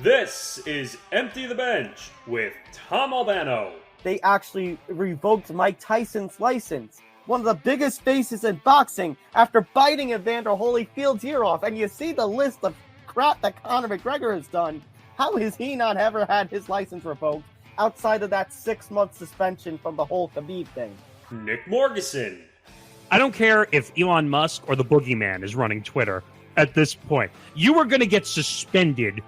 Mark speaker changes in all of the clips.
Speaker 1: This is Empty the Bench with Tom Albano.
Speaker 2: They actually revoked Mike Tyson's license, one of the biggest faces in boxing, after biting Evander Holyfield's ear off. And you see the list of crap that Conor McGregor has done. How has he not ever had his license revoked outside of that 6-month suspension from the whole Khabib thing?
Speaker 1: Nick Morgasen.
Speaker 3: I don't care if Elon Musk or the boogeyman is running Twitter at this point. You are going to get suspended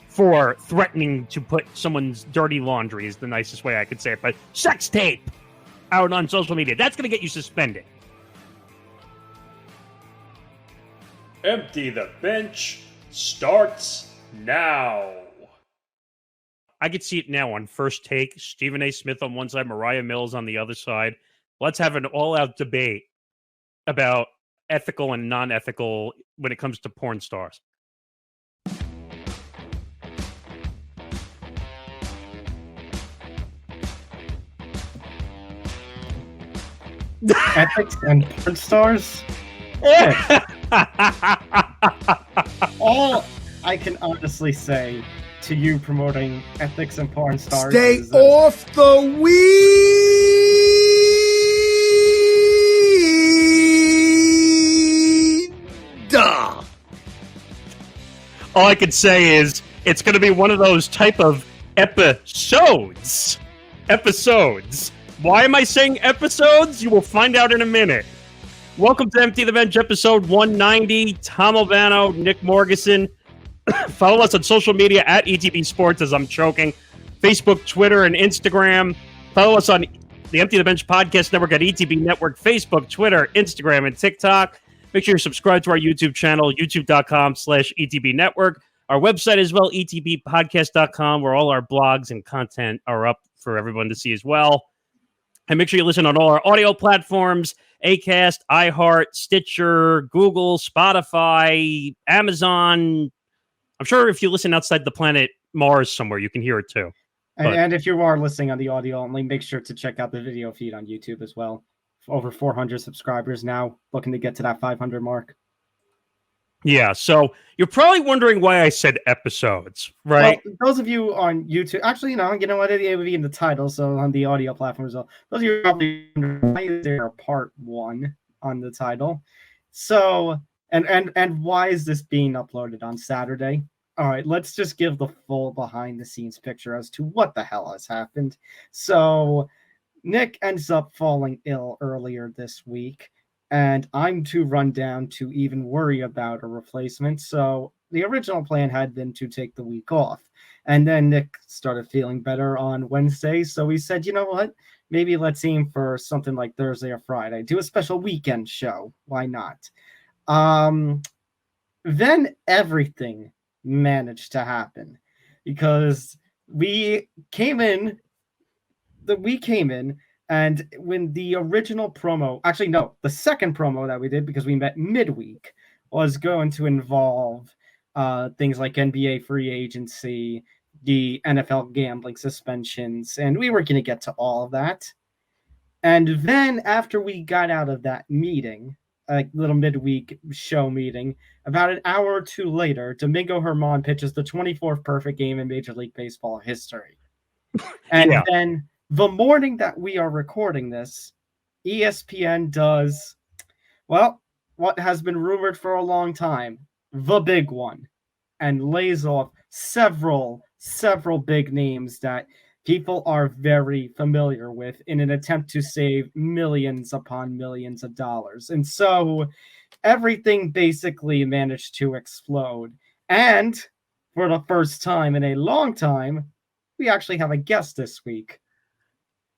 Speaker 3: for threatening to put someone's dirty laundry, is the nicest way I could say it, but sex tape out on social media. That's going to get you suspended.
Speaker 1: Empty the Bench starts now.
Speaker 3: I could see it now on First Take. Stephen A. Smith on one side, Mariah Mills on the other side. Let's have an all-out debate about ethical and non-ethical when it comes to porn stars.
Speaker 4: Ethics and porn stars? All I can honestly say to you promoting ethics and porn stars
Speaker 5: Stay
Speaker 4: is
Speaker 5: off the weed!
Speaker 3: All I can say is it's going to be one of those type of episodes. Why am I saying episodes? You will find out in a minute. Welcome to Empty the Bench, episode 190. Tom Albano, Nick Morgasen. Follow us on social media at ETB Sports as I'm choking. Facebook, Twitter, and Instagram. Follow us on the Empty the Bench podcast network at ETB Network, Facebook, Twitter, Instagram, and TikTok. Make sure you subscribe to our YouTube channel, youtube.com/ETB Network. Our website as well, etbpodcast.com, where all our blogs and content are up for everyone to see as well. And make sure you listen on all our audio platforms, Acast, iHeart, Stitcher, Google, Spotify, Amazon. I'm sure if you listen outside the planet Mars somewhere, you can hear it too.
Speaker 4: and if you are listening on the audio only, make sure to check out the video feed on YouTube as well. Over 400 subscribers now, looking to get to that 500 mark.
Speaker 3: Yeah, so you're probably wondering why I said episodes, right?
Speaker 4: Well, those of you on YouTube, actually, you know what? It would be in the title, so on the audio platform as well. Those of you are probably wondering why is there a part 1 on the title? So, and why is this being uploaded on Saturday? All right, let's just give the full behind-the-scenes picture as to what the hell has happened. So, Nick ends up falling ill earlier this week, and I'm too run down to even worry about a replacement. So the original plan had been to take the week off. And then Nick started feeling better on Wednesday. So we said, you know what? Maybe let's aim for something like Thursday or Friday. Do a special weekend show. Why not? Then everything managed to happen because we came in, and when the original promo, actually, no, the second promo that we did, because we met midweek, was going to involve things like NBA free agency, the NFL gambling suspensions, and we were going to get to all of that. And then after we got out of that meeting, a little midweek show meeting, about an hour or two later, Domingo German pitches the 24th perfect game in Major League Baseball history. And then the morning that we are recording this, ESPN does, well, what has been rumored for a long time, the big one, and lays off several big names that people are very familiar with in an attempt to save millions upon millions of dollars. And so everything basically managed to explode. And for the first time in a long time, we actually have a guest this week.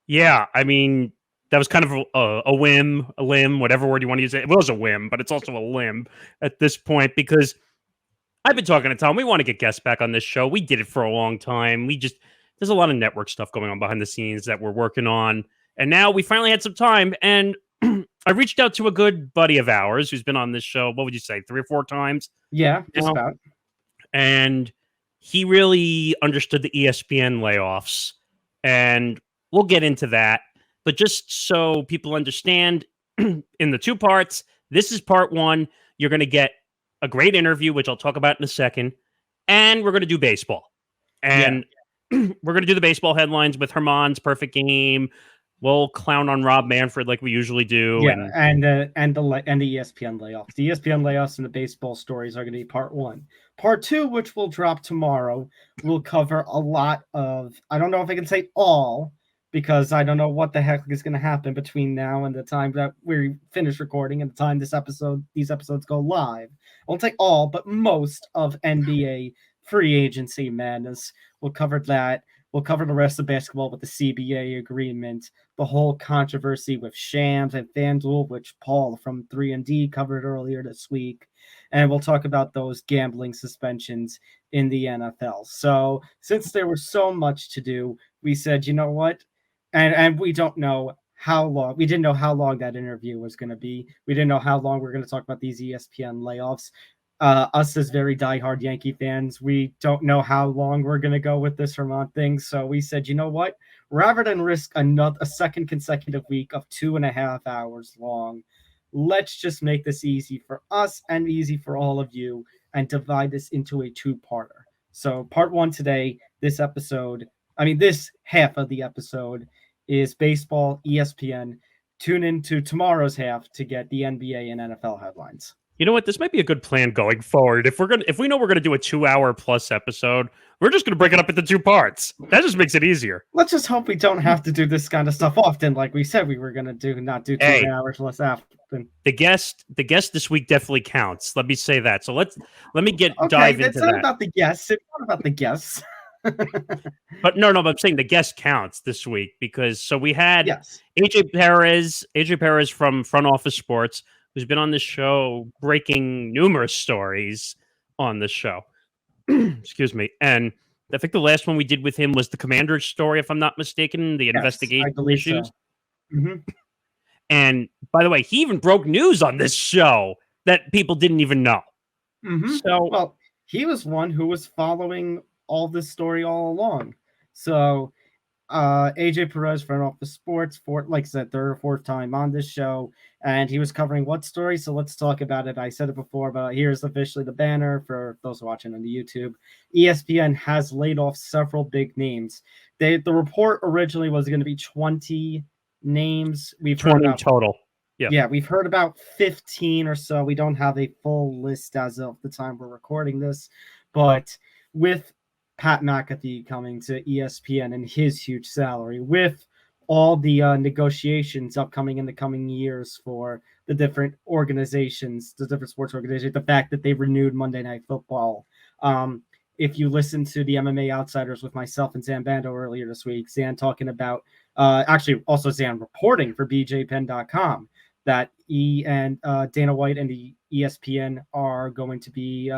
Speaker 3: Yeah, I mean, that was kind of a limb, whatever word you want to use. It was a whim, but it's also a limb at this point because I've been talking to Tom. We want to get guests back on this show. We did it for a long time. There's a lot of network stuff going on behind the scenes that we're working on. And now we finally had some time. And I reached out to a good buddy of ours who's been on this show, what would you say, 3 or 4 times?
Speaker 4: Yeah, just about.
Speaker 3: And he really understood the ESPN layoffs. And we'll get into that. But just so people understand, in the 2 parts, this is part 1. You're going to get a great interview, which I'll talk about in a second. And we're going to do baseball. And we're going to do the baseball headlines with Herman's perfect game. We'll clown on Rob Manfred like we usually do.
Speaker 4: Yeah, and the ESPN layoffs. The ESPN layoffs and the baseball stories are going to be part 1. Part 2, which will drop tomorrow, will cover a lot of. I don't know if I can say all, because I don't know what the heck is going to happen between now and the time that we finish recording and the time these episodes go live. I won't say all, but most of NBA free agency madness. We'll cover that. We'll cover the rest of basketball with the CBA agreement, the whole controversy with Shams and FanDuel, which Paul from 3&D covered earlier this week. And we'll talk about those gambling suspensions in the NFL. So since there was so much to do, we said, you know what? And we don't know how long. We didn't know how long that interview was going to be. We didn't know how long we were going to talk about these ESPN layoffs. Us as very diehard Yankee fans, we don't know how long we're going to go with this Vermont thing. So we said, you know what? Rather than risk a second consecutive week of 2.5 hours long, let's just make this easy for us and easy for all of you and divide this into a 2-parter. So part 1 today, this half of the episode is baseball, ESPN. Tune into tomorrow's half to get the NBA and NFL headlines.
Speaker 3: You know what? This might be a good plan going forward. If we know we're gonna do a 2-hour plus episode, we're just gonna break it up into 2 parts. That just makes it easier.
Speaker 4: Let's just hope we don't have to do this kind of stuff often, like we said we were gonna do. Not do 2 hours less often.
Speaker 3: The guest this week definitely counts. Let me say that. So let me dive into that.
Speaker 4: It's not about the guests. It's not about the guests.
Speaker 3: But no, but I'm saying the guest counts this week because we had AJ Perez from Front Office Sports, who's been on this show breaking numerous stories on this show. Excuse me. And I think the last one we did with him was the Commander's story, if I'm not mistaken, the investigation issues.
Speaker 4: So. Mm-hmm.
Speaker 3: And by the way, he even broke news on this show that people didn't even know.
Speaker 4: Mm-hmm. So, he was one who was following all this story all along. So AJ Perez, Front Office Sports, like I said, 3rd or 4th time on this show, and he was covering what story? So let's talk about it. I said it before, but here's officially the banner for those watching on the YouTube. ESPN has laid off several big names. The report originally was going to be 20 names. We've
Speaker 3: 20
Speaker 4: heard
Speaker 3: total.
Speaker 4: Yeah, we've heard about 15 or so. We don't have a full list as of the time we're recording this, but with Pat McAfee coming to ESPN and his huge salary, with all the negotiations upcoming in the coming years for the different organizations, the different sports organizations, the fact that they renewed Monday Night Football. If you listen to the MMA Outsiders with myself and Zan Bando earlier this week, Zan talking about, actually also Zan reporting for BJPenn.com that Dana White and the ESPN are going to be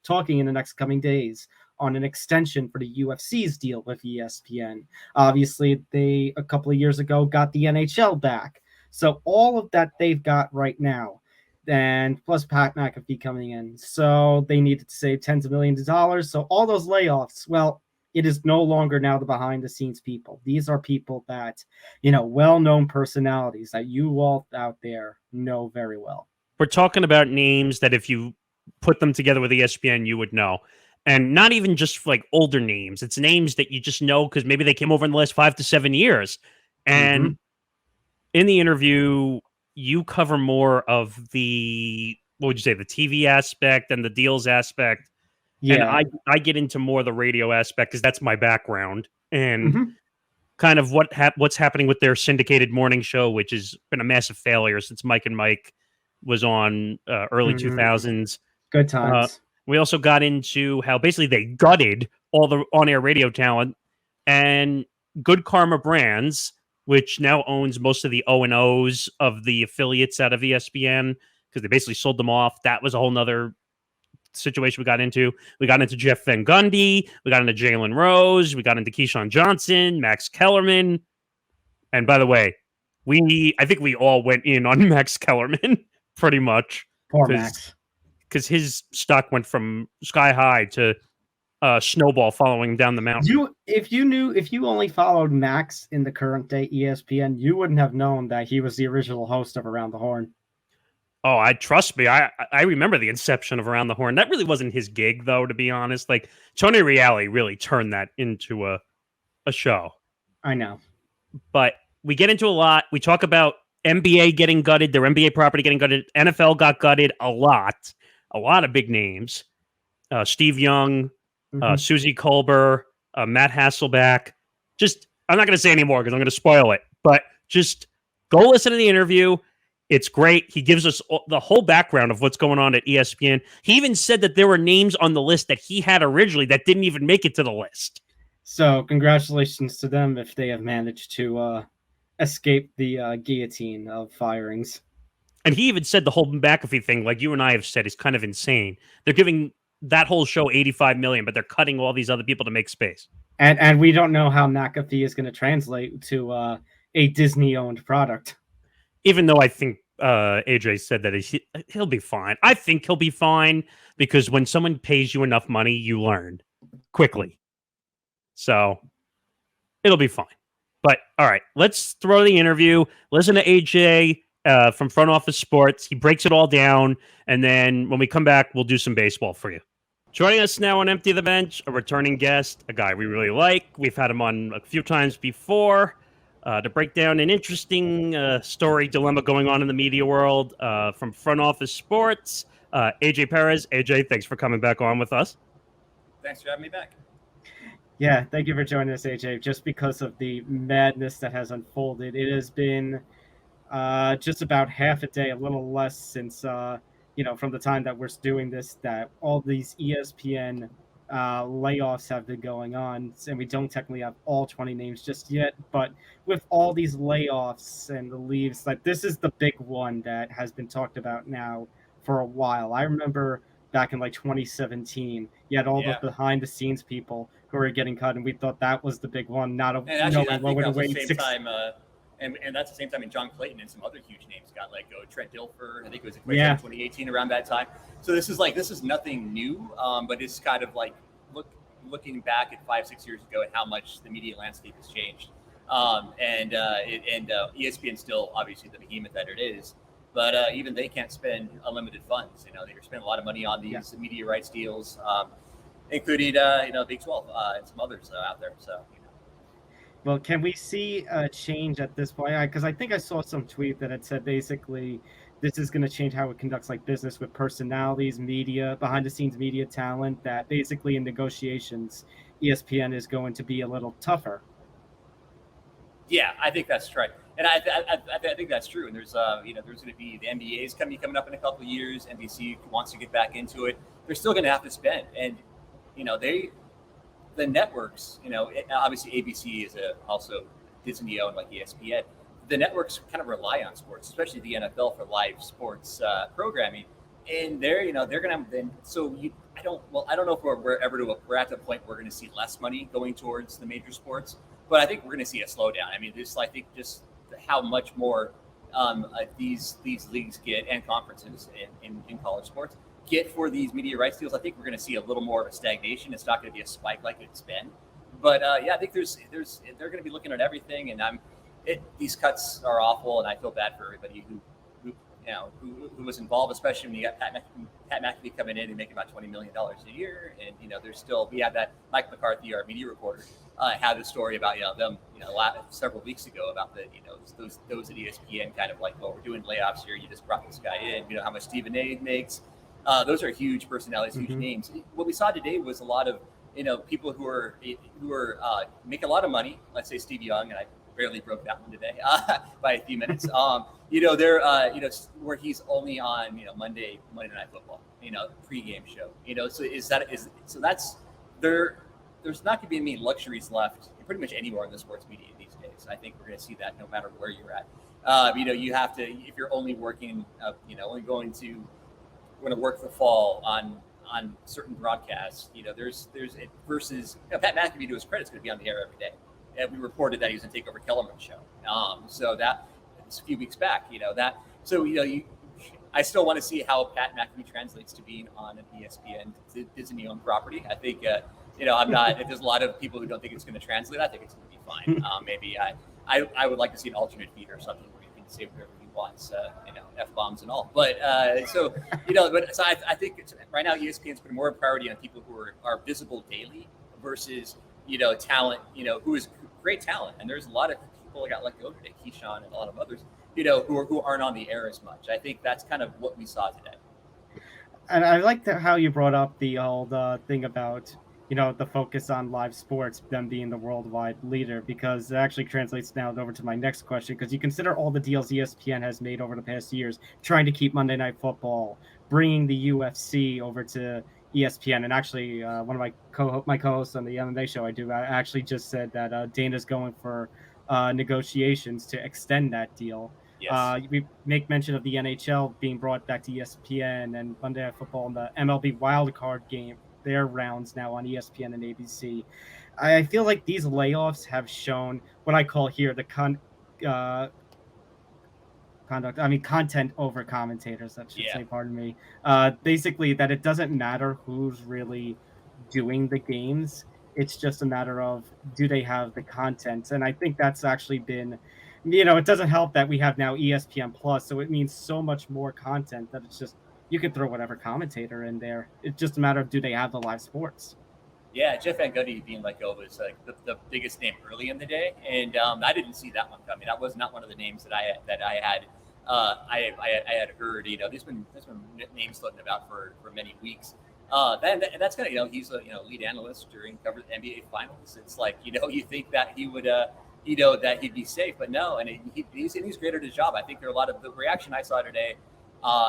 Speaker 4: talking in the next coming days on an extension for the UFC's deal with ESPN. Obviously, they, a couple of years ago, got the NHL back. So all of that they've got right now, and plus Pat McAfee coming in. So they needed to save tens of millions of dollars. So all those layoffs, well, it is no longer now the behind-the-scenes people. These are people that, well-known personalities that you all out there know very well.
Speaker 3: We're talking about names that if you put them together with ESPN, you would know. And not even just like older names. It's names that you just know because maybe they came over in the last 5 to 7 years. And in the interview, you cover more of the, what would you say, the TV aspect and the deals aspect. Yeah. And I get into more of the radio aspect because that's my background. And kind of what's happening with their syndicated morning show, which has been a massive failure since Mike and Mike was on early 2000s.
Speaker 4: Good times.
Speaker 3: We also got into how basically they gutted all the on-air radio talent, and Good Karma Brands, which now owns most of the O&Os of the affiliates out of ESPN, because they basically sold them off. That was a whole nother situation we got into. We got into Jeff Van Gundy. We got into Jalen Rose. We got into Keyshawn Johnson, Max Kellerman. And by the way, I think we all went in on Max Kellerman pretty much.
Speaker 4: Poor Max.
Speaker 3: Because his stock went from sky high to snowball following down the mountain.
Speaker 4: If you only followed Max in the current day ESPN, you wouldn't have known that he was the original host of Around the Horn.
Speaker 3: Oh, trust me. I remember the inception of Around the Horn. That really wasn't his gig, though, to be honest. Like Tony Reali really turned that into a show.
Speaker 4: I know.
Speaker 3: But we get into a lot. We talk about NBA getting gutted, their NBA property getting gutted. NFL got gutted a lot of big names. Steve Young, Susie Colbert, Matt Hasselbeck. I'm not going to say any more because I'm going to spoil it. But just go listen to the interview. It's great. He gives us the whole background of what's going on at ESPN. He even said that there were names on the list that he had originally that didn't even make it to the list.
Speaker 4: So congratulations to them if they have managed to escape the guillotine of firings.
Speaker 3: And he even said the whole McAfee thing, like you and I have said, is kind of insane. They're giving that whole show $85 million, but they're cutting all these other people to make space.
Speaker 4: And we don't know how McAfee is going to translate to a Disney-owned product.
Speaker 3: Even though I think AJ said that he'll be fine. I think he'll be fine because when someone pays you enough money, you learn quickly. So it'll be fine. But all right, let's throw the interview. Listen to AJ from Front Office Sports. He breaks it all down. And then when we come back, we'll do some baseball for you. Joining us now on Empty the Bench, a returning guest, a guy we really like. We've had him on a few times before. To break down an interesting story dilemma going on in the media world from Front Office Sports. AJ Perez. AJ, thanks for coming back on with us.
Speaker 5: Thanks for having me back.
Speaker 4: Yeah, thank you for joining us, AJ. Just because of the madness that has unfolded, it has been just about half a day, a little less since, from the time that we're doing this, that all these ESPN layoffs have been going on, and we don't technically have all 20 names just yet, but with all these layoffs and the leaves, like this is the big one that has been talked about now for a while. I remember back in like 2017, you had all the behind the scenes people who were getting cut, and we thought that was the big one, not knowing what would wait six
Speaker 5: time. And that's the same time when John Clayton and some other huge names got let go. Trent Dilfer, I think it was in 2018 around that time. So this is nothing new, but it's kind of like looking back at 5-6 years ago at how much the media landscape has changed. ESPN still obviously the behemoth that it is, but even they can't spend unlimited funds. They're spending a lot of money on these media rights deals, including Big 12 and some others out there. So.
Speaker 4: Well, can we see a change at this point? Because I think I saw some tweet that had said basically this is going to change how it conducts like business with personalities, media, behind the scenes media talent, that basically in negotiations, ESPN is going to be a little tougher.
Speaker 5: Yeah, I think that's right. And I think that's true. And there's there's going to be the NBA is coming up in a couple of years. NBC wants to get back into it. They're still going to have to spend. And, the networks, obviously ABC is also Disney owned like ESPN. The networks kind of rely on sports, especially the NFL for live sports programming. And they're going to then. So I don't know if we're at the point where we're going to see less money going towards the major sports, but I think we're going to see a slowdown. I mean, I think just how much more these leagues get and conferences in college sports get for these media rights deals. I think we're going to see a little more of a stagnation. It's not going to be a spike like it's been, but I think they're going to be looking at everything. And these cuts are awful, and I feel bad for everybody who was involved, especially when you got Pat McAfee coming in and making about $20 million a year. And we have that Mike McCarthy, our media reporter, had a story about them several weeks ago about those at ESPN kind of like, we're doing layoffs here. You just brought this guy in. How much Stephen A makes. Those are huge personalities, huge names. What we saw today was a lot of people who are making a lot of money. Let's say Steve Young, and I barely broke that one today by a few minutes. They're where he's only on Monday Night Football, pregame show. So that's there's not going to be any luxuries left pretty much anywhere in the sports media these days. I think we're going to see that no matter where you're at. You have to, if you're only working, only going to work the fall on certain broadcasts. There's versus Pat McAfee, to his credit, is going to be on the air every day. And we reported that he was going to take over Kellerman's show. So that it's a few weeks back. I still want to see how Pat McAfee translates to being on an ESPN Disney-owned property. I think I'm not. If there's a lot of people who don't think it's going to translate, I think it's going to be fine. Maybe I would like to see an alternate feed or something where you can say whatever he wants, F-bombs and all. But I think right now ESPN's putting more priority on people who are visible daily versus, talent, who is great talent. And there's a lot of people that got let go today, Keyshawn and a lot of others, who aren't on the air as much. I think that's kind of what we saw today.
Speaker 4: And I like how you brought up the old thing about, the focus on live sports, them being the worldwide leader, because it actually translates now over to my next question, because you consider all the deals ESPN has made over the past years, trying to keep Monday Night Football, bringing the UFC over to ESPN. And actually, one of my co-hosts on the MMA show I actually just said that Dana's going for negotiations to extend that deal.
Speaker 5: Yes.
Speaker 4: We make mention of the NHL being brought back to ESPN and Monday Night Football and the MLB wildcard game, their rounds now on ESPN and ABC. I feel like these layoffs have shown what I call here the content over commentators, that should say, pardon me. Basically that it doesn't matter who's really doing the games. It's just a matter of, do they have the content? And I think that's actually been, it doesn't help that we have now ESPN Plus, so it means so much more content that it's just, you could throw whatever commentator in there. It's just a matter of, do they have the live sports?
Speaker 5: Yeah, Jeff Van Gundy being let go was like the biggest name early in the day, and I didn't see that one coming. That was not one of the names that I had heard. There's been names floating about for many weeks. And that's kind of he's a lead analyst covered the NBA finals. It's like you think that he would that he'd be safe, but no, and he's great at his job. I think there are a lot of the reaction I saw today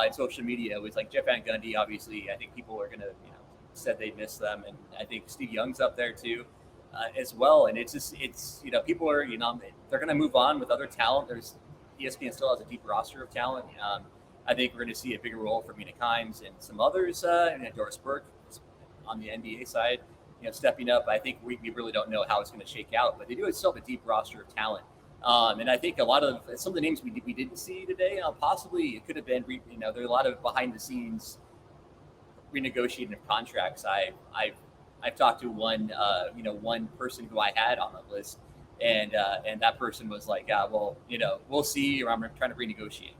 Speaker 5: in social media was like Jeff Van Gundy. Obviously, I think people are gonna said they miss them, and I think Steve Young's up there too as well. And it's people are they're gonna move on with other talent. ESPN still has a deep roster of talent. I think we're going to see a bigger role for Mina Kimes and some others, and Doris Burke on the NBA side, stepping up. I think we really don't know how it's going to shake out, but they do still have a deep roster of talent. And I think a lot of some of the names we didn't see today, possibly it could have been, there are a lot of behind the scenes renegotiating of contracts. I've talked to one person who I had on the list, and that person was like, we'll see, or I'm trying to renegotiate.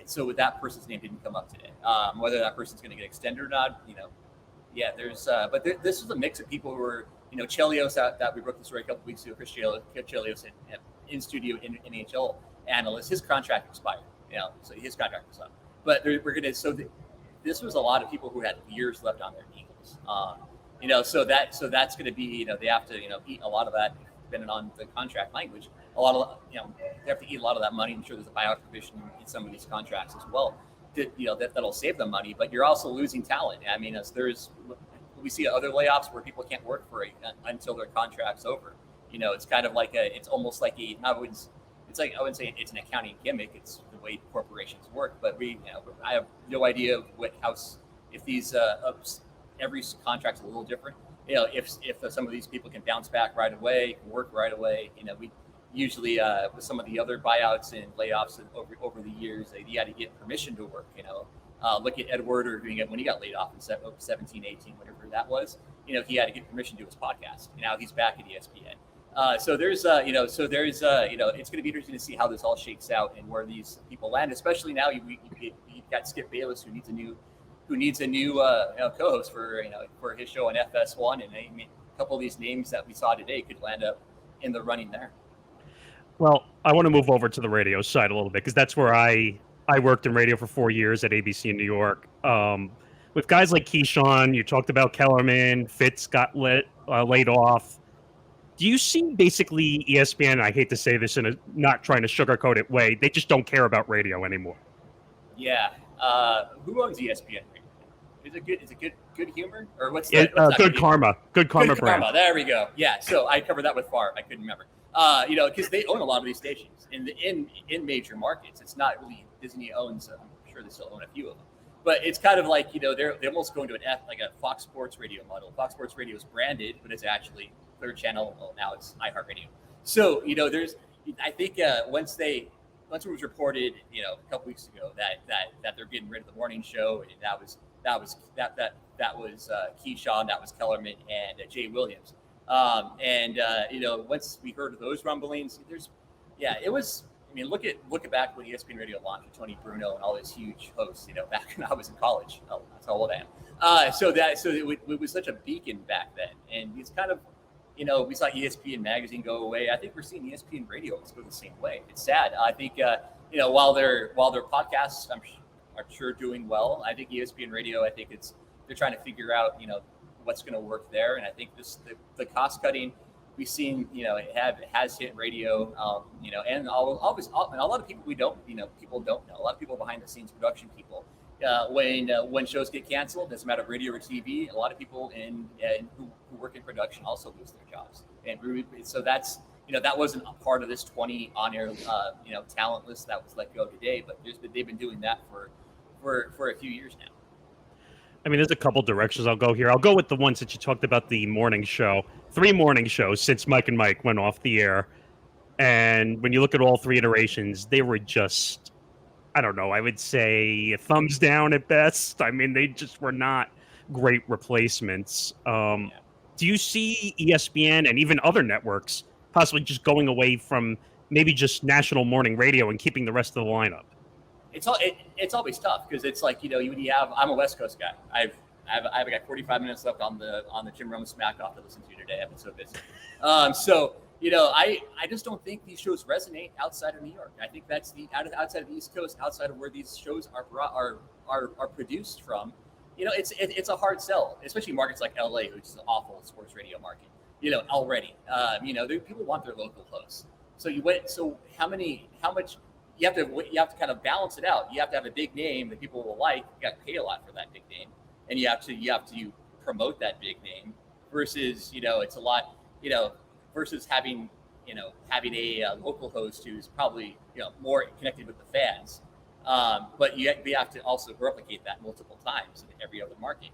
Speaker 5: So with that person's name didn't come up today. Whether that person's going to get extended or not, there's but this is a mix of people who are, Chelios that we broke the story a couple weeks ago. Chris Chelios in studio in NHL analyst, his contract expired. So his contract was up. But this was a lot of people who had years left on their Eagles. So that's going to be, they have to eat a lot of that, depending on the contract language. A lot of they have to eat a lot of that money. I'm sure there's a buyout provision in some of these contracts as well. That'll save them money, but you're also losing talent. I mean, we see other layoffs where people can't work until their contract's over. It's kind of like it's almost like I wouldn't say it's an accounting gimmick. It's the way corporations work. But I have no idea if these every contract's a little different. If some of these people can bounce back right away, can work right away. We usually with some of the other buyouts and layoffs over the years, you had to get permission to work. Look at Ed Werder doing it when he got laid off in 17, 18, whatever that was. He had to get permission to do his podcast. Now he's back at ESPN. So there's it's going to be interesting to see how this all shakes out and where these people land. Especially now you've got Skip Bayless, who needs a new co-host for his show on FS1, and a couple of these names that we saw today could land up in the running there.
Speaker 3: Well, I want to move over to the radio side a little bit, because that's where I worked in radio for 4 years at ABC in New York. With guys like Keyshawn, you talked about Kellerman, Fitz got laid off. Do you see basically ESPN, I hate to say this in a not trying to sugarcoat it way, they just don't care about radio anymore?
Speaker 5: Yeah. Who owns ESPN? Is it good humor, or what's that?
Speaker 3: Good Karma. Good Karma brand.
Speaker 5: There we go. Yeah. So I covered that with Favre. I couldn't remember. Because they own a lot of these stations in major markets. It's not really Disney owns. I'm sure they still own a few of them, but it's kind of like they're almost going to like a Fox Sports Radio model. Fox Sports Radio is branded, but it's actually Clear Channel. Well, now it's iHeartRadio. So there's I think once it was reported a couple weeks ago that they're getting rid of the morning show, and that was Keyshawn, that was Kellerman, and Jay Williams. Once we heard of those rumblings, it I mean, look at back when ESPN Radio launched with Tony Bruno and all these huge hosts. Back when I was in college. Oh, that's how old I am. So it was such a beacon back then, and it's kind of, we saw ESPN magazine go away. I think we're seeing ESPN Radio go the same way. It's sad. I think while their podcasts are sure doing well, I think ESPN Radio, they're trying to figure out what's going to work there, and I think the cost cutting we've seen, it has hit radio, and a lot of people people don't know. A lot of people behind the scenes production people, when shows get canceled, doesn't matter radio or TV, a lot of people who work in production also lose their jobs. And so that's, that wasn't a part of this 20 on-air, talent list that was let go today, but they've been doing that for a few years now.
Speaker 3: I mean, there's a couple directions I'll go here. I'll go with the ones that you talked about, the morning show. 3 morning shows since Mike and Mike went off the air. And when you look at all 3 iterations, they were just, I don't know, I would say a thumbs down at best. I mean, they just were not great replacements. Do you see ESPN and even other networks possibly just going away from maybe just national morning radio and keeping the rest of the lineup?
Speaker 5: It's always tough because it's like, I'm a West Coast guy. I've got 45 minutes left on the Jim Rome Smack Off to listen to today. I've been so busy. I just don't think these shows resonate outside of New York. I think that's outside of the East Coast, outside of where these shows are produced from. It's a hard sell, especially markets like LA, which is an awful sports radio market. Already, people want their local hosts. So how much? You have to kind of balance it out. You have to have a big name that people will like. You got to pay a lot for that big name, and you have to promote that big name. Versus, it's a lot, versus having a local host who's probably more connected with the fans. But you have to also replicate that multiple times in every other market.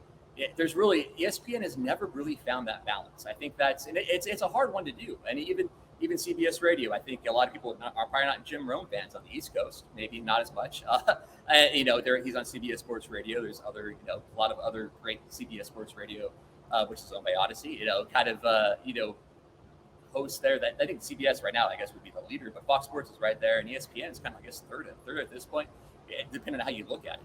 Speaker 5: There's really, ESPN has never really found that balance. I think it's a hard one to do, and even CBS Radio, I think a lot of people are probably not Jim Rome fans on the East Coast, maybe not as much. He's on CBS Sports Radio. There's a lot of other great CBS Sports Radio, which is owned by Odyssey, hosts there that I think CBS right now, I guess, would be the leader, but Fox Sports is right there, and ESPN is kind of, I guess, third at this point, depending on how you look at it.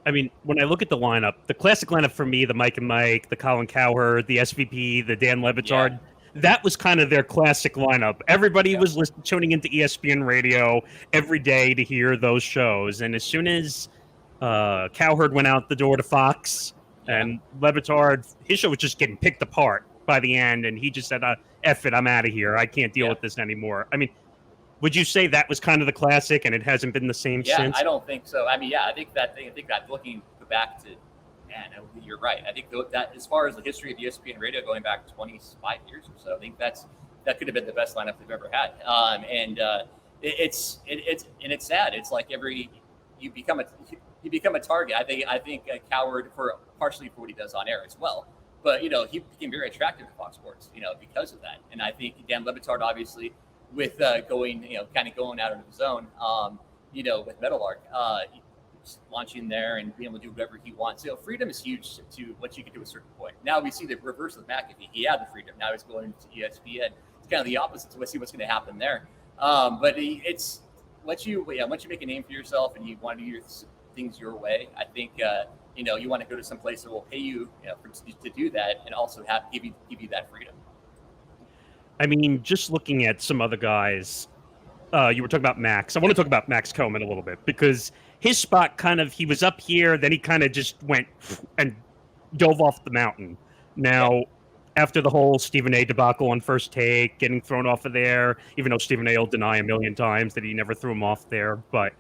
Speaker 3: I mean, when I look at the lineup, the classic lineup for me, the Mike and Mike, the Colin Cowherd, the SVP, the Dan Levitard, that was kind of their classic lineup. Everybody was tuning into ESPN Radio every day to hear those shows. And as soon as Cowherd went out the door to Fox and Levitard, his show was just getting picked apart by the end. And he just said, F it, I'm out of here. I can't deal with this anymore. I mean, would you say that was kind of the classic and it hasn't been the same since?
Speaker 5: I don't think so. I mean, I think that looking back to, you're right. I think that as far as the history of ESPN Radio going back 25 years or so, I think that could have been the best lineup they've ever had. It's sad. It's like you become a target. I think Cowherd partially for what he does on air as well. But he became very attractive to Fox Sports, because of that. And I think Dan Levitard, obviously, with going out of his zone, with Meadowlark, launching there and being able to do whatever he wants. Freedom is huge to what you can do at a certain point. Now we see the reverse of McAfee. He had the freedom. Now he's going to ESPN. It's kind of the opposite. So we'll see what's going to happen there. But it's once you make a name for yourself and you want to do things your way, I think you want to go to some place that will pay you, to do that and also give you that freedom.
Speaker 3: I mean, just looking at some other guys, you were talking about Max. I want to talk about Max Coleman a little bit because his spot he was up here, then he kind of just went and dove off the mountain. Now, after the whole Stephen A. debacle on First Take, getting thrown off of there, even though Stephen A. will deny a million times that he never threw him off there, but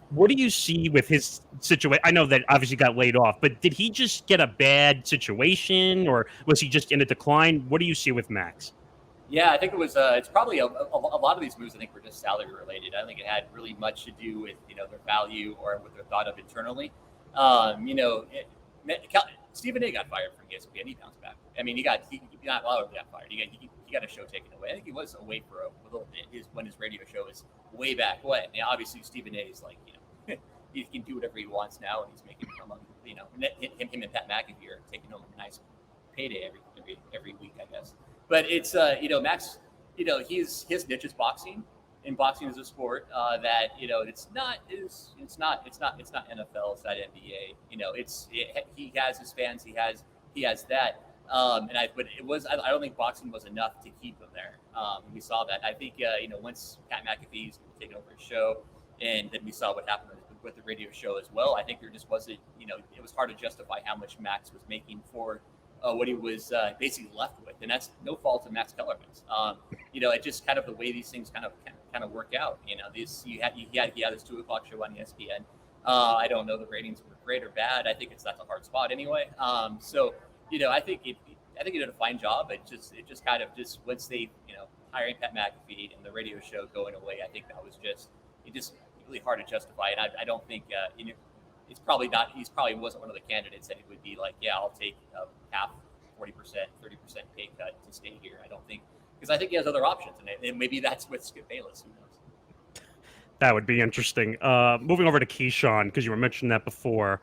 Speaker 3: what do you see with his situation? I know that obviously got laid off, but did he just get a bad situation or was he just in a decline? What do you see with Max?
Speaker 5: Yeah, I think it was. It's probably a lot of these moves. I think were just salary related. I don't think it had really much to do with their value or what they're thought of internally. Stephen A. got fired from ESPN. He bounced back. I mean, he got fired. He got a show taken away. I think he was away for a little bit. When his radio show is way back when. Now, obviously, Stephen A. is like he can do whatever he wants now, and he's making him and Pat McAfee are taking home a nice payday every week, I guess. But it's Max, his niche is boxing, in boxing as a sport that it's not NFL, it's not NBA. He has his fans, he has that. I don't think boxing was enough to keep him there. We saw that. I think once Pat McAfee's taken over his show, and then we saw what happened with the radio show as well. I think there just wasn't, it was hard to justify how much Max was making for what he was basically left with, and that's no fault of Max Kellerman's. It just kind of the way these things kind of work out. He had his 2:00 show on ESPN. I don't know the ratings were great or bad. I think that's a hard spot anyway. I think he did a fine job. It just kind of once they hiring Pat McAfee and the radio show going away, I think that was just really hard to justify. And I don't think it's probably not. He's probably wasn't one of the candidates that he would be like, yeah, I'll take half, 40%, 30% pay cut to stay here. I don't think, because I think he has other options, and maybe that's with Skip Bayless. Who knows?
Speaker 3: That would be interesting. Moving over to Keyshawn, because you were mentioning that before.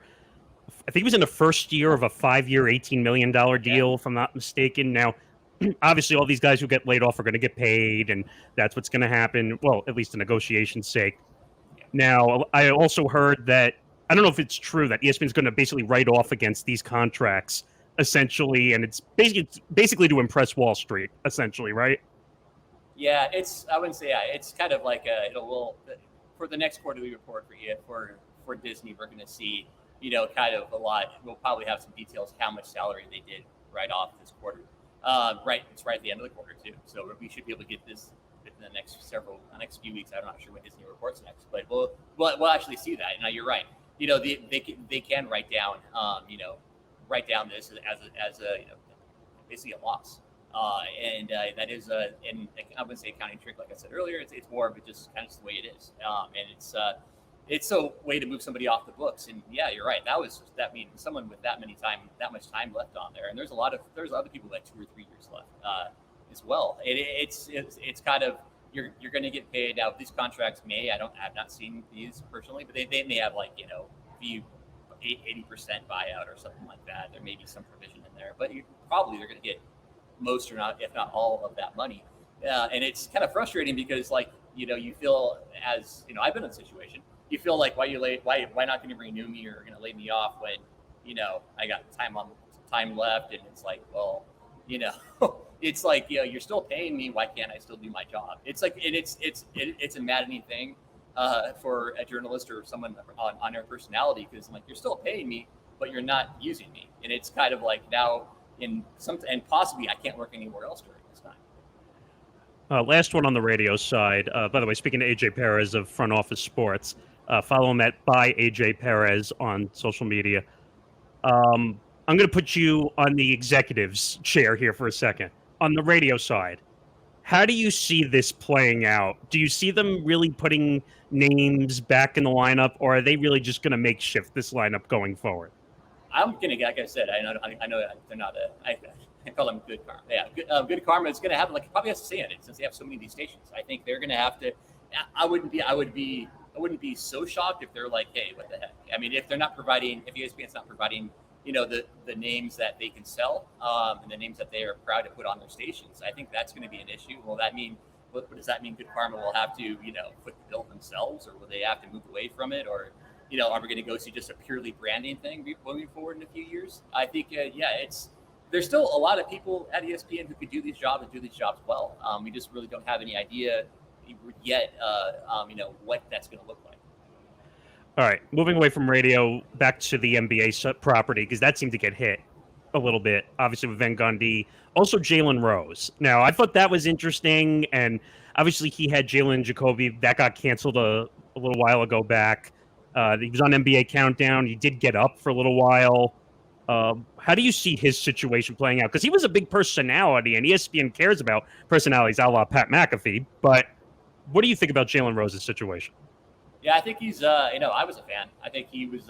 Speaker 3: I think he was in the first year of a 5-year, $18 million deal, if I'm not mistaken. Now, obviously, all these guys who get laid off are going to get paid, and that's what's going to happen. Well, at least in negotiation's sake. Now, I also heard that, I don't know if it's true, that ESPN is going to basically write off against these contracts, essentially, and it's basically to impress Wall Street, essentially, right?
Speaker 5: Yeah, I wouldn't say it's kind of like for the next quarterly report for Disney, we're going to see kind of a lot. We'll probably have some details how much salary they did write off this quarter. It's right at the end of the quarter too. So we should be able to get this within the next few weeks. I'm not sure when Disney reports next, but we'll actually see that. Now you're right. They can write down this as a basically a loss. That is and I wouldn't say accounting trick, like I said earlier. It's more of just kind of the way it is. And it's a way to move somebody off the books. And yeah, you're right. That means someone with that much time left on there. And there's other people that 2 or 3 years left as well. It's kind of, you're going to get paid. Now these contracts I've not seen these personally, but they may have 80% buyout or something like that. There may be some provision in there, but they're going to get most or not, if not all of that money. And it's kind of frustrating because you feel as, I've been in a situation, you feel like why not going to renew me or going to lay me off when, I got time left, and it's like, well, it's like, you're still paying me. Why can't I still do my job? It's like, and it's a maddening thing for a journalist or someone on their personality, because you're still paying me, but you're not using me. And it's kind of like now and possibly I can't work anywhere else during this time.
Speaker 3: Last one on the radio side. By the way, speaking to AJ Perez of Front Office Sports, follow him at by AJ Perez on social media. I'm going to put you on the executive's chair here for a second. On the radio side, how do you see this playing out? Do you see them really putting names back in the lineup, or are they really just going to makeshift this lineup going forward?
Speaker 5: I'm going to, like I said, I know they're not I call them good karma. Yeah, good karma is going to have, probably has to say in it, since they have so many of these stations. I think they're going to have to. I wouldn't be so shocked if they're like, hey, what the heck? I mean, if ESPN's not providing, the names that they can sell, and the names that they are proud to put on their stations, I think that's going to be an issue. Will that mean? What does that mean? Good karma will have to, foot the bill themselves, or will they have to move away from it, or? Are we going to go see just a purely branding thing moving forward in a few years? I think, there's still a lot of people at ESPN who could do these jobs and do these jobs well. We just really don't have any idea yet, what that's going to look like.
Speaker 3: All right, moving away from radio, back to the NBA property, because that seemed to get hit a little bit, obviously with Van Gundy. Also, Jalen Rose. Now, I thought that was interesting, and obviously he had Jalen Jacoby. That got canceled a little while ago back. He was on NBA Countdown. He did get up for a little while. How do you see his situation playing out? Because he was a big personality, and ESPN cares about personalities, a la Pat McAfee. But what do you think about Jalen Rose's situation?
Speaker 5: Yeah, I think he's. I was a fan. I think he was.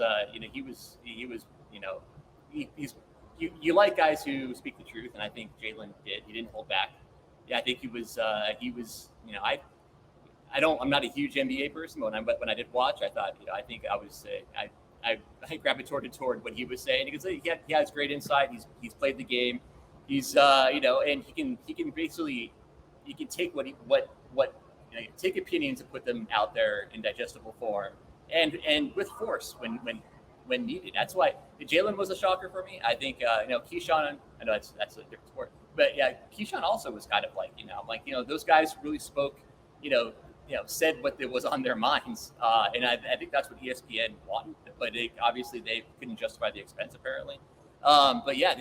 Speaker 5: You like guys who speak the truth, and I think Jalen did. He didn't hold back. Yeah, I think he was. I'm not a huge NBA person, but when I did watch, I thought, I think I was, I gravitated toward what he was saying, because he has great insight. He's played the game. He's, and he can basically, he can take what take opinions and put them out there in digestible form and with force when needed. That's why Jalen was a shocker for me. I think Keyshawn. I know that's a different sport, but yeah, Keyshawn also was kind of like those guys really spoke. Said what was on their minds, and I think that's what ESPN wanted. But obviously they couldn't justify the expense apparently. But yeah,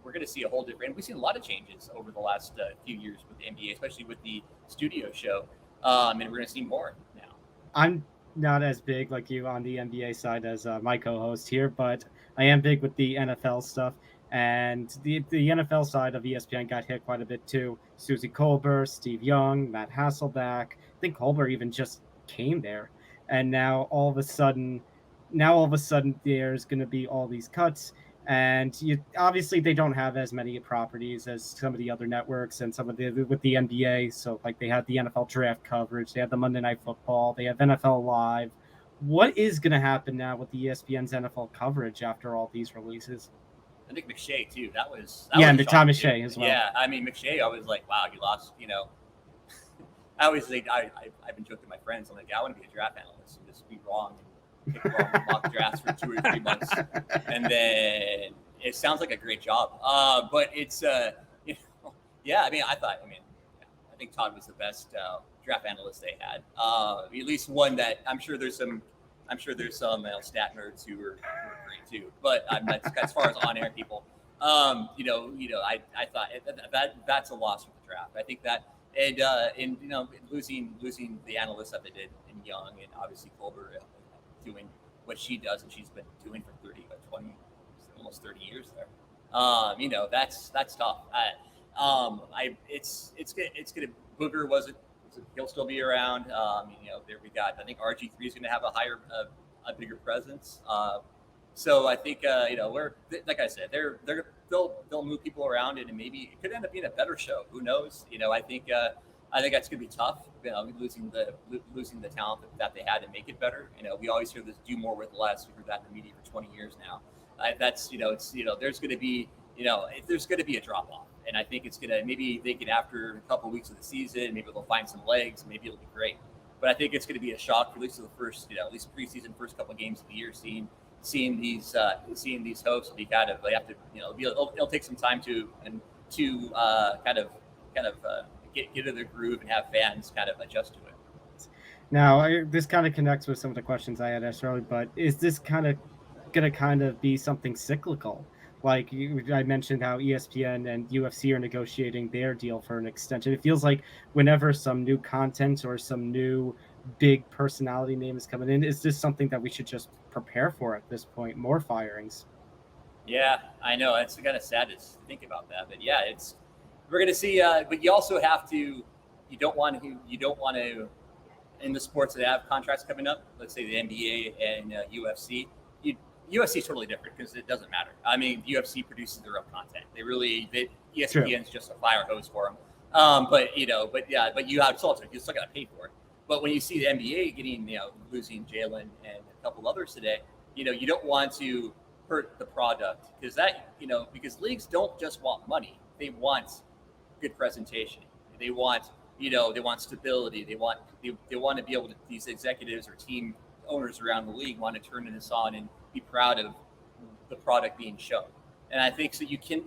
Speaker 5: we're gonna see a whole different. And we've seen a lot of changes over the last few years with the NBA, especially with the studio show, and we're gonna see more now.
Speaker 4: I'm not as big like you on the NBA side as my co-host here, but I am big with the NFL stuff. And the NFL side of ESPN got hit quite a bit too. Susie Colbert, Steve Young, Matt Hasselbeck. I think Colbert even just came there. And now all of a sudden there's going to be all these cuts. And obviously they don't have as many properties as some of the other networks and some of with the NBA. So like they have the NFL draft coverage, they have the Monday Night Football, they have NFL Live. What is going to happen now with the ESPN's NFL coverage after all these releases?
Speaker 5: I think McShay too. That was
Speaker 4: and the Tom McShay as well.
Speaker 5: Yeah, I mean McShay. I was like, wow, you lost. I always think I've been joking with my friends. I'm like, I want to be a draft analyst and just be wrong and pick wrong mock drafts for 2 or 3 months, and then it sounds like a great job. But it's yeah. I think Todd was the best draft analyst they had. At least one that I'm sure there's some stat nerds who are great too. But as far as on-air people, I thought that's a loss for the draft. I think that, and losing the analysts that they did in Young and obviously Colbert doing what she does and she's been doing for 20, almost 30 years there. That's tough. It's gonna Booger wasn't. He'll still be around. There we got. I think RG3 is going to have a bigger presence. So I think we're like I said, they'll move people around and maybe it could end up being a better show. Who knows? I think that's going to be tough. Losing the talent that they had to make it better. We always hear this: do more with less. We've heard that in the media for 20 years now. There's going to be there's going to be a drop off. And I think it's going to, maybe they can, after a couple of weeks of the season, maybe they'll find some legs, maybe it'll be great. But I think it's going to be a shock, for at least the first, at least preseason, first couple of games of the year, seeing these hosts be kind of, they have to, it'll take some time to get into the groove and have fans kind of adjust to it.
Speaker 4: Now, this kind of connects with some of the questions I had asked earlier, but is this going to be something cyclical? Like I mentioned how ESPN and UFC are negotiating their deal for an extension. It feels like whenever some new content or some new big personality name is coming in, is this something that we should just prepare for at this point? More firings.
Speaker 5: Yeah, I know. It's kind of sad to think about that. But yeah, we're going to see. But you also have to, you don't want to, in the sports that have contracts coming up, let's say the NBA and UFC, UFC is totally different because it doesn't matter. I mean, UFC produces their own content. ESPN is just a fire hose for them. But you have you still got to pay for it. But when you see the NBA getting, losing Jalen and a couple others today, you don't want to hurt the product because leagues don't just want money. They want good presentation. They want stability. They want to be able to, these executives or team owners around the league want to turn this on and be proud of the product being shown. And I think so you can't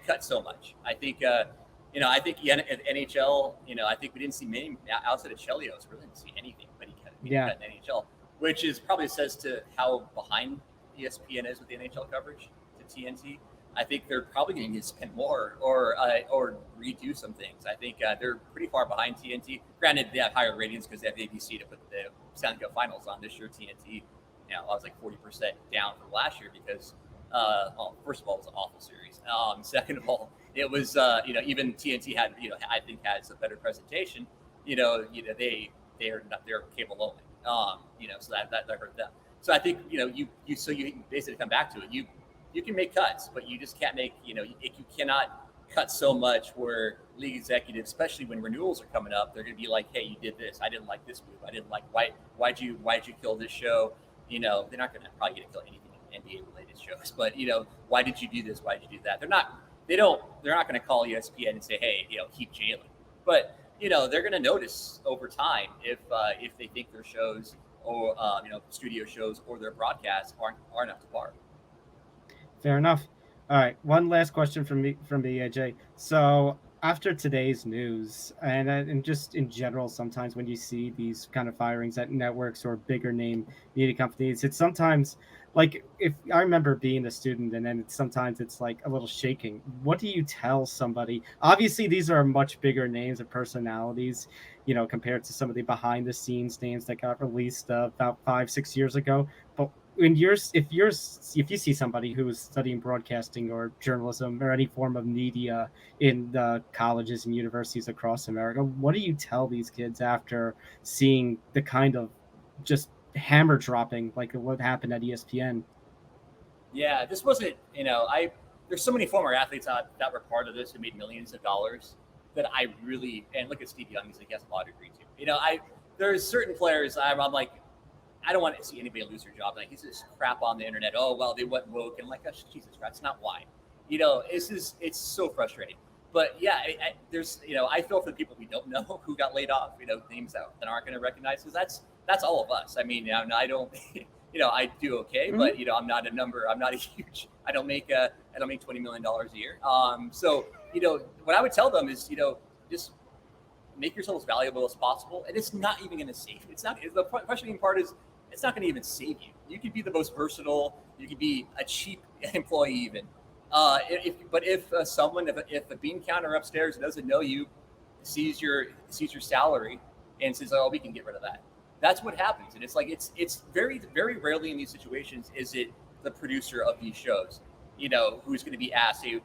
Speaker 5: cut so much. I think at NHL, I think we didn't see many outside of Chelios. We didn't see anything, but he cut in NHL, which is probably says to how behind ESPN is with the NHL coverage to TNT. I think they're probably going to spend more or redo some things. I think they're pretty far behind TNT. Granted, they have higher ratings because they have ABC to put the Stanley Cup Finals on this year. TNT, I was like 40% down from last year because, first of all, it was an awful series. Second of all, it was even TNT had I think has a better presentation. They're cable only. So that hurt them. So I think you basically come back to it. You can make cuts, but you just can't make, you cannot cut so much where league executives, especially when renewals are coming up, they're going to be like, hey, you did this. I didn't like this move. I didn't like, why'd you kill this show? They're not going to probably kill anything in NBA related shows, but why did you do this? Why did you do that? They're not going to call ESPN and say, hey, keep Jalen. But they're going to notice over time if they think their shows or studio shows or their broadcasts aren't up to par.
Speaker 4: Fair enough. All right, one last question from me, AJ. So after today's news, and just in general, sometimes when you see these kind of firings at networks or bigger name media companies, it's sometimes like, if I remember being a student, and then sometimes it's like a little shaking. What do you tell somebody? Obviously, these are much bigger names and personalities, compared to some of the behind the scenes names that got released about 5-6 years ago. But if you see somebody who is studying broadcasting or journalism or any form of media in the colleges and universities across America, what do you tell these kids after seeing the kind of just hammer dropping like what happened at ESPN?
Speaker 5: Yeah, this wasn't, there's so many former athletes that were part of this who made millions of dollars that I really, and look at Steve Young, he has a law degree too. There's certain players I'm like, I don't want to see anybody lose their job. Like, he's just crap on the internet. Oh, well, they went woke. And like, oh, Jesus, that's not why. It's so frustrating. But yeah, there's, I feel for the people we don't know who got laid off, names that aren't going to recognize, because that's all of us. I mean, I don't, I do okay, but I'm not a number. I'm not a huge. I don't make $20 million a year. So what I would tell them is, just make yourself as valuable as possible, and it's not even going to save you. It's not. The frustrating part is, it's not going to even save you. You could be the most versatile. You could be a cheap employee even. If a bean counter upstairs doesn't know you, sees your salary and says, "Oh, we can get rid of that." That's what happens. And it's like, it's very, very rarely in these situations is it the producer of these shows, who's going to be asked, hey,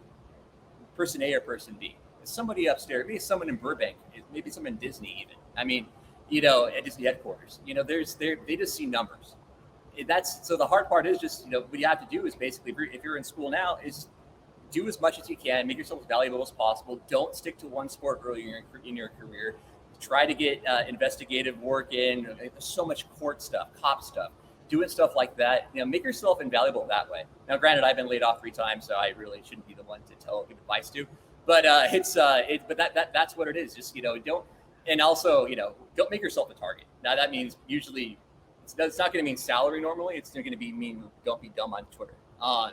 Speaker 5: person A or person B. It's somebody upstairs, maybe someone in Burbank, maybe someone in Disney even. I mean, at Disney headquarters, they just see numbers. So the hard part is just, what you have to do is basically, if you're in school now, is do as much as you can, make yourself as valuable as possible. Don't stick to one sport early in your career. Try to get investigative work in. There's so much court stuff, cop stuff, doing stuff like that. Make yourself invaluable that way. Now, granted, I've been laid off 3 times, so I really shouldn't be the one to give advice to. But that's what it is. Just don't, and also don't make yourself a target. Now that means usually it's not going to mean salary normally. It's going to mean don't be dumb on Twitter.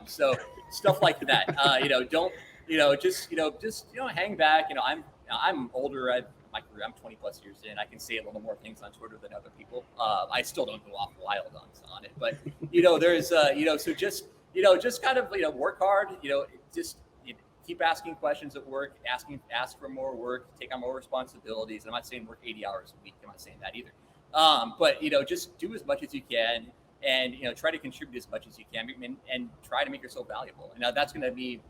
Speaker 5: So stuff like that. Just hang back. I'm older. My career, I'm 20 plus years in. I can say a little more things on Twitter than other people. I still don't go off wild on it, but there's so just kind of work hard. Just keep asking questions at work. Ask for more work. Take on more responsibilities. I'm not saying work 80 hours a week. I'm not saying that either. But just do as much as you can, and try to contribute as much as you can, and try to make yourself valuable. And now that's going to be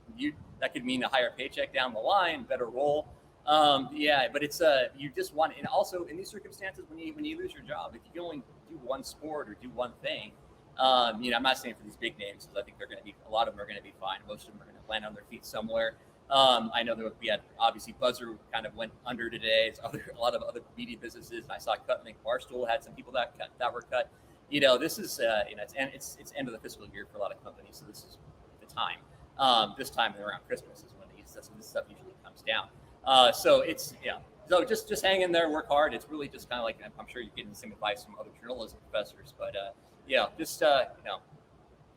Speaker 5: that could mean a higher paycheck down the line, better role. But it's you just want, and also in these circumstances when you lose your job, if you can only do one sport or do one thing, I'm not saying for these big names, because I think a lot of them are going to be fine. Most of them are going to land on their feet somewhere. I know that we had, obviously, Buzzer kind of went under today. It's a lot of other media businesses. I saw cut. I think Barstool had some people that were cut. This is it's end of the fiscal year for a lot of companies, so this is the time. This time around Christmas is when this stuff usually comes down. So it's So just hang in there, work hard. It's really just kind of like, I'm sure you're getting the same advice from other journalism professors, but just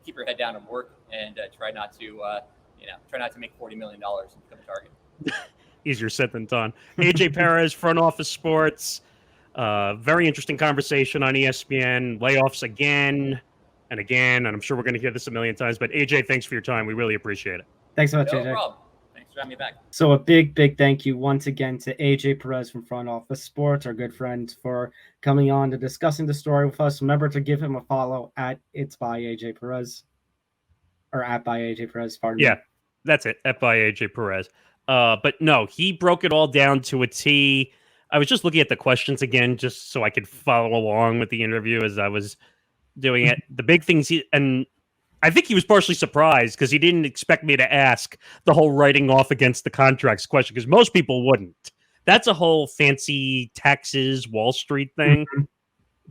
Speaker 5: keep your head down and work, and try not to make $40 million and become a target.
Speaker 3: Easier said than done. AJ Perez, Front Office Sports. Very interesting conversation on ESPN. Layoffs again and again, and I'm sure we're going to hear this a million times. But AJ, thanks for your time. We really appreciate it.
Speaker 4: Thanks so much,
Speaker 5: No
Speaker 4: AJ.
Speaker 5: problem. Thanks for having me back.
Speaker 4: So a big thank you once again to AJ Perez from Front Office Sports, our good friend, for coming on to discussing the story with us. Remember to give him a follow at It's by AJ Perez, or at by AJ Perez. Pardon me.
Speaker 3: Yeah, that's it. At by AJ Perez. But no, he broke it all down to a T. I was just looking at the questions again, just so I could follow along with the interview as I was doing it. The big things, and I think he was partially surprised because he didn't expect me to ask the whole writing off against the contracts question, because most people wouldn't. That's a whole fancy taxes, Wall Street thing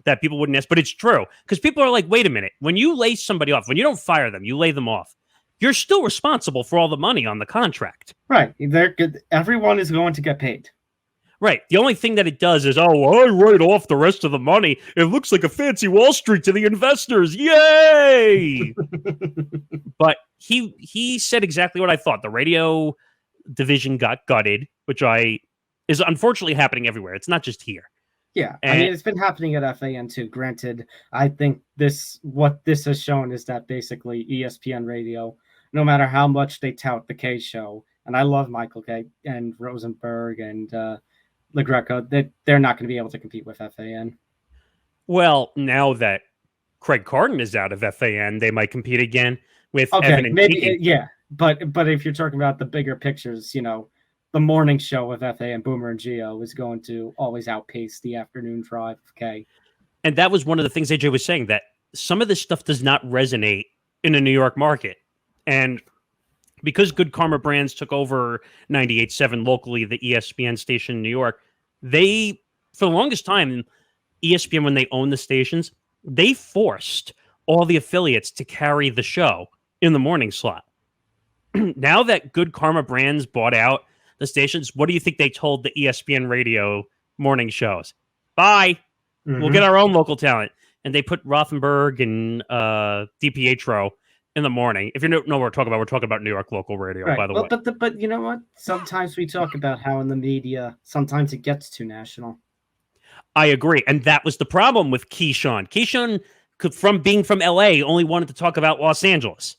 Speaker 3: that people wouldn't ask. But it's true, because people are like, wait a minute. When you lay somebody off, when you don't fire them, you lay them off, you're still responsible for all the money on the contract.
Speaker 4: Right. Everyone is going to get paid.
Speaker 3: Right. The only thing that it does is, I write off the rest of the money. It looks like a fancy Wall Street to the investors. Yay! But he said exactly what I thought. The radio division got gutted, which is unfortunately happening everywhere. It's not just here.
Speaker 4: Yeah, I mean, it's been happening at FAN too. Granted, I think what this has shown is that basically ESPN radio, no matter how much they tout the K show, and I love Michael K and Rosenberg and LaGreca, that they're not going to be able to compete with FAN.
Speaker 3: Well, now that Craig Carton is out of FAN, they might compete again with Evan and
Speaker 4: maybe
Speaker 3: Tiki.
Speaker 4: Yeah, but if you're talking about the bigger pictures, the morning show with FAN, Boomer and Gio, is going to always outpace the afternoon drive of K.
Speaker 3: And that was one of the things AJ was saying, that some of this stuff does not resonate in the New York market. And because Good Karma Brands took over 98.7 locally, the ESPN station in New York, they, for the longest time, ESPN, when they owned the stations, they forced all the affiliates to carry the show in the morning slot. Now that Good Karma Brands bought out the stations, what do you think they told the ESPN radio morning shows? Bye. We'll get our own local talent. And they put Rothenberg and DiPietro in the morning. If you don't know what we're talking about New York local radio,
Speaker 4: right.
Speaker 3: by the way.
Speaker 4: But you know what? Sometimes we talk about how in the media, sometimes it gets too national.
Speaker 3: I agree. And that was the problem with Keyshawn. Keyshawn, from being from LA, only wanted to talk about Los Angeles.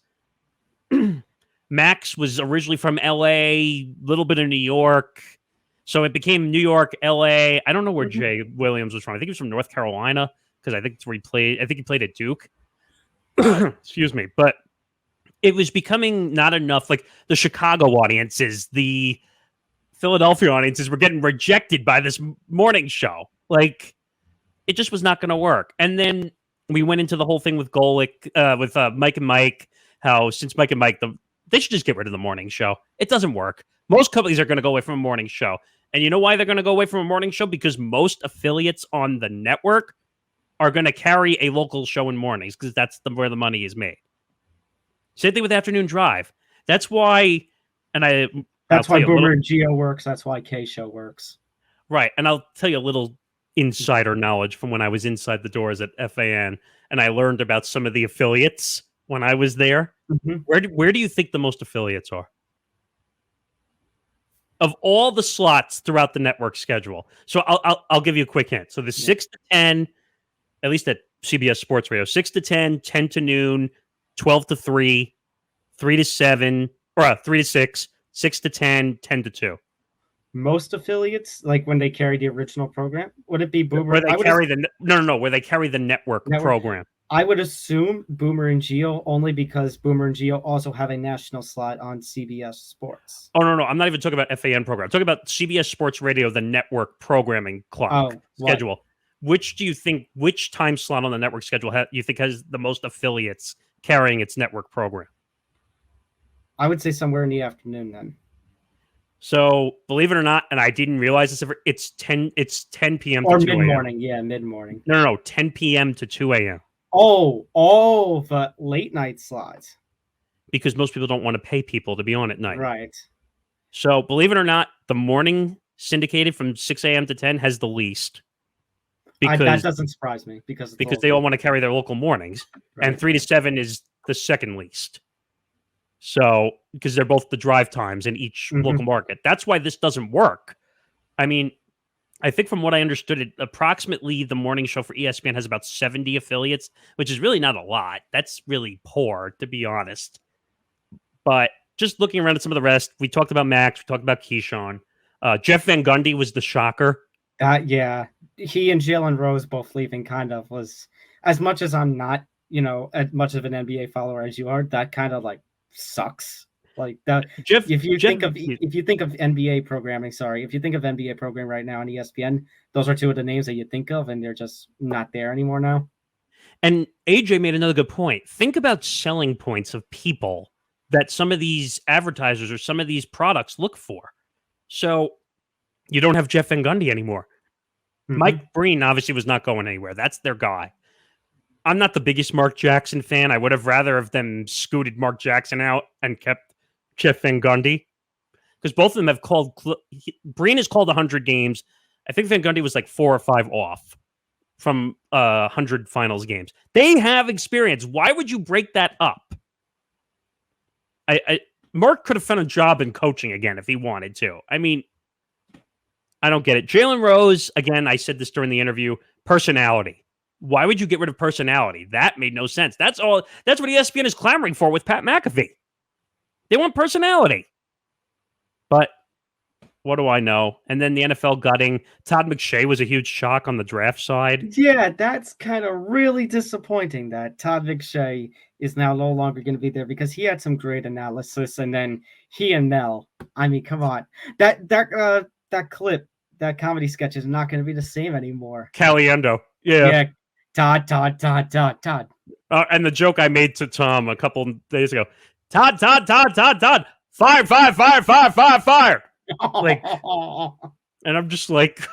Speaker 3: Max was originally from LA, little bit of New York. So it became New York, LA. I don't know where Jay Williams was from. I think he was from North Carolina, because I think it's where he played. I think he played at Duke. Excuse me. But it was becoming not enough. Like the Chicago audiences, the Philadelphia audiences were getting rejected by this morning show. Like, it just was not going to work. And then we went into the whole thing with Golick, with Mike and Mike, how since Mike and Mike, they should just get rid of the morning show. It doesn't work. Most companies are going to go away from a morning show. And you know why they're going to go away from a morning show? Because most affiliates on the network are going to carry a local show in mornings, because that's where the money is made. Same thing with Afternoon Drive. That's why,
Speaker 4: that's why Boomer and Gio works. That's why K Show works.
Speaker 3: Right. And I'll tell you a little insider knowledge from when I was inside the doors at FAN, and I learned about some of the affiliates when I was there. Where do you think the most affiliates are? Of all the slots throughout the network schedule. So I'll give you a quick hint. So the 6 to 10, at least at CBS Sports Radio, 6 to 10, 10 to noon, 12 to 3, 3 to 7, or 3 to 6, 6 to 10, 10 to 2.
Speaker 4: Most affiliates, like when they carry the original program, would it be Boomer?
Speaker 3: Where they carry where they carry the network program.
Speaker 4: I would assume Boomer and Gio, only because Boomer and Gio also have a national slot on CBS Sports.
Speaker 3: Oh, no. I'm not even talking about FAN program. I'm talking about CBS Sports Radio, the network programming clock schedule. Which time slot on the network schedule you think has the most affiliates carrying its network program?
Speaker 4: I would say somewhere in the afternoon then.
Speaker 3: So, believe it or not, and I didn't realize this ever, it's 10 p.m.
Speaker 4: or
Speaker 3: to 2 a.m.
Speaker 4: mid-morning. Yeah, mid-morning.
Speaker 3: No, 10 p.m. to 2 a.m.
Speaker 4: Oh, the late night slots.
Speaker 3: Because most people don't want to pay people to be on at night.
Speaker 4: Right.
Speaker 3: So, believe it or not, the morning syndicated from 6 a.m. to 10 has the least.
Speaker 4: That doesn't surprise me because
Speaker 3: they all want to carry their local mornings. Right. And 3 to 7 is the second least. So, because they're both the drive times in each local market. That's why this doesn't work. I mean, I think from what I understood, approximately the morning show for ESPN has about 70 affiliates, which is really not a lot. That's really poor, to be honest. But just looking around at some of the rest, we talked about Max, we talked about Keyshawn. Jeff Van Gundy was the shocker.
Speaker 4: Yeah. He and Jalen Rose both leaving kind of was, as much as I'm not, as much of an NBA follower as you are, that kind of like sucks. Like that. If you think of NBA programming, if you think of NBA program right now on ESPN, those are two of the names that you think of, and they're just not there anymore now.
Speaker 3: And AJ made another good point. Think about selling points of people that some of these advertisers or some of these products look for. So you don't have Jeff Van Gundy anymore. Mike Breen obviously was not going anywhere. That's their guy. I'm not the biggest Mark Jackson fan. I would have rather have them scooted Mark Jackson out and kept Jeff Van Gundy. because both of them have called. Breen has called 100 games. I think Van Gundy was like 4 or 5 off from 100 finals games. They have experience. Why would you break that up? Mark could have found a job in coaching again if he wanted to. I mean, I don't get it. Jalen Rose, again, I said this during the interview, personality. Why would you get rid of personality? That made no sense. That's what ESPN is clamoring for with Pat McAfee. They want personality. But what do I know? And then the NFL gutting. Todd McShay was a huge shock on the draft side.
Speaker 4: Yeah, that's kind of really disappointing that Todd McShay is now no longer going to be there because he had some great analysis. And then he and Mel, I mean, come on. That clip, that comedy sketch is not going to be the same anymore.
Speaker 3: Caliendo. Yeah.
Speaker 4: Todd.
Speaker 3: And the joke I made to Tom a couple days ago. Todd. Fire. Like, and I'm just like,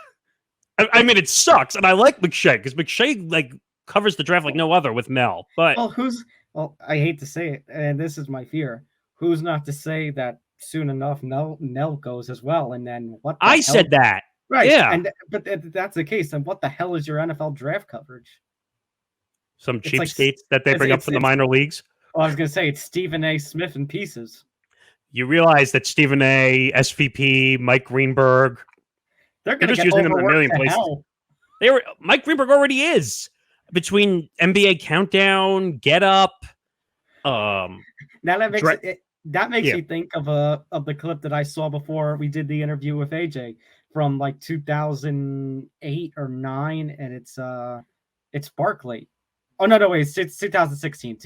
Speaker 3: I mean, it sucks. And I like McShay because McShay like covers the draft like no other with Mel. But
Speaker 4: well, I hate to say it, and this is my fear. Who's not to say that soon enough Nell goes as well? And then what?
Speaker 3: I said that.
Speaker 4: Right.
Speaker 3: Yeah.
Speaker 4: But if that's the case, then what the hell is your NFL draft coverage?
Speaker 3: Some cheapskates that they bring up from the minor leagues.
Speaker 4: Well, I was going to say it's Stephen A. Smith in pieces.
Speaker 3: You realize that Stephen A., SVP, Mike Greenberg,
Speaker 4: they're just
Speaker 3: using him in a million places. Mike Greenberg already is between NBA Countdown, Get Up.
Speaker 4: Now that makes me think of the clip that I saw before we did the interview with AJ from like 2008 or 9, and it's Barkley. Oh, no, wait, it's 2016,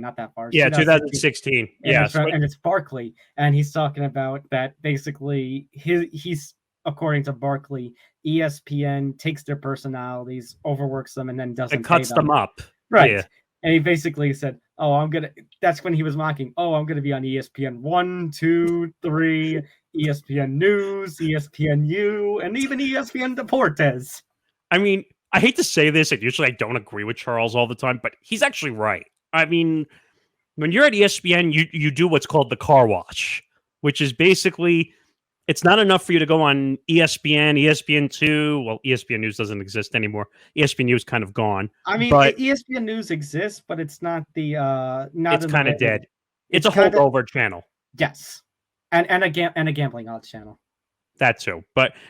Speaker 4: not that far.
Speaker 3: Yeah, 2016. Yeah.
Speaker 4: And it's Barkley, and he's talking about that basically he's according to Barkley, ESPN takes their personalities, overworks them, and then doesn't
Speaker 3: cuts them up.
Speaker 4: Right.
Speaker 3: Yeah.
Speaker 4: And he basically said, that's when he was mocking, I'm going to be on ESPN 1, 2, 3, ESPN News, ESPNU, and even ESPN Deportes.
Speaker 3: I mean, I hate to say this, and usually I don't agree with Charles all the time, but he's actually right. I mean, when you're at ESPN, you do what's called the car wash, which is basically, it's not enough for you to go on ESPN, ESPN2. Well, ESPN News doesn't exist anymore. ESPN News kind of gone.
Speaker 4: I mean, ESPN News exists, but it's not the
Speaker 3: it's kind of dead. It's a holdover channel.
Speaker 4: Yes, and a gambling odds channel.
Speaker 3: That too.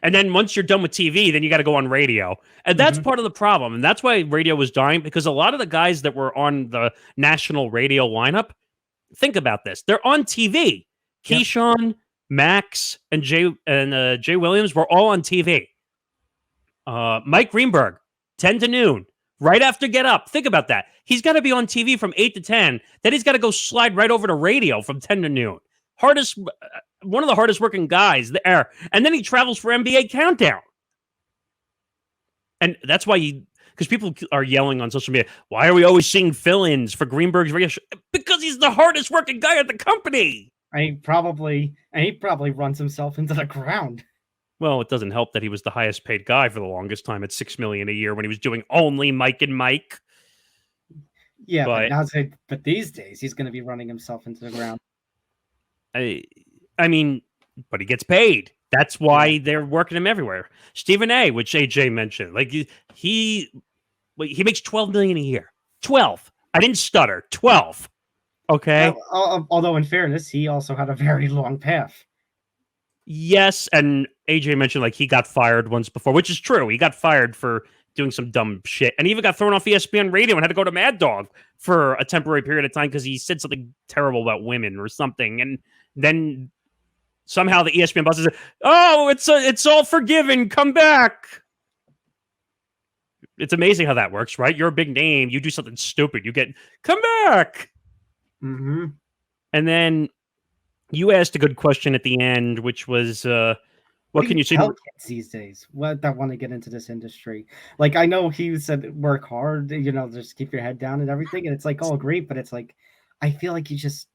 Speaker 3: And then once you're done with TV, then you got to go on radio. And that's part of the problem. And that's why radio was dying, because a lot of the guys that were on the national radio lineup, think about this. They're on TV. Yep. Keyshawn, Max, and Jay Williams were all on TV. Mike Greenberg, 10 to noon, right after Get Up. Think about that. He's got to be on TV from 8 to 10. Then he's got to go slide right over to radio from 10 to noon. One of the hardest working guys there. And then he travels for NBA Countdown. And that's why because people are yelling on social media, why are we always seeing fill-ins for Greenberg's radio show? Because he's the hardest working guy at the company.
Speaker 4: He probably runs himself into the ground.
Speaker 3: Well, it doesn't help that he was the highest paid guy for the longest time at $6 million a year when he was doing only Mike and Mike.
Speaker 4: Yeah, but these days he's going to be running himself into the ground.
Speaker 3: I mean, but he gets paid. That's why they're working him everywhere. Stephen A., which AJ mentioned, like he makes $12 million a year. 12. I didn't stutter. 12. Okay.
Speaker 4: Although in fairness, he also had a very long path.
Speaker 3: Yes, and AJ mentioned like he got fired once before, which is true. He got fired for doing some dumb shit, and he even got thrown off ESPN radio and had to go to Mad Dog for a temporary period of time because he said something terrible about women or something, and then somehow the ESPN boss said, "Oh, it's all forgiven. Come back." It's amazing how that works, right? You're a big name. You do something stupid, you get come back.
Speaker 4: Mm-hmm.
Speaker 3: And then you asked a good question at the end, which was, what can you see
Speaker 4: these days? What that want to get into this industry? Like, I know he said work hard, just keep your head down and everything, and it's like, oh, great, but it's like, I feel like you just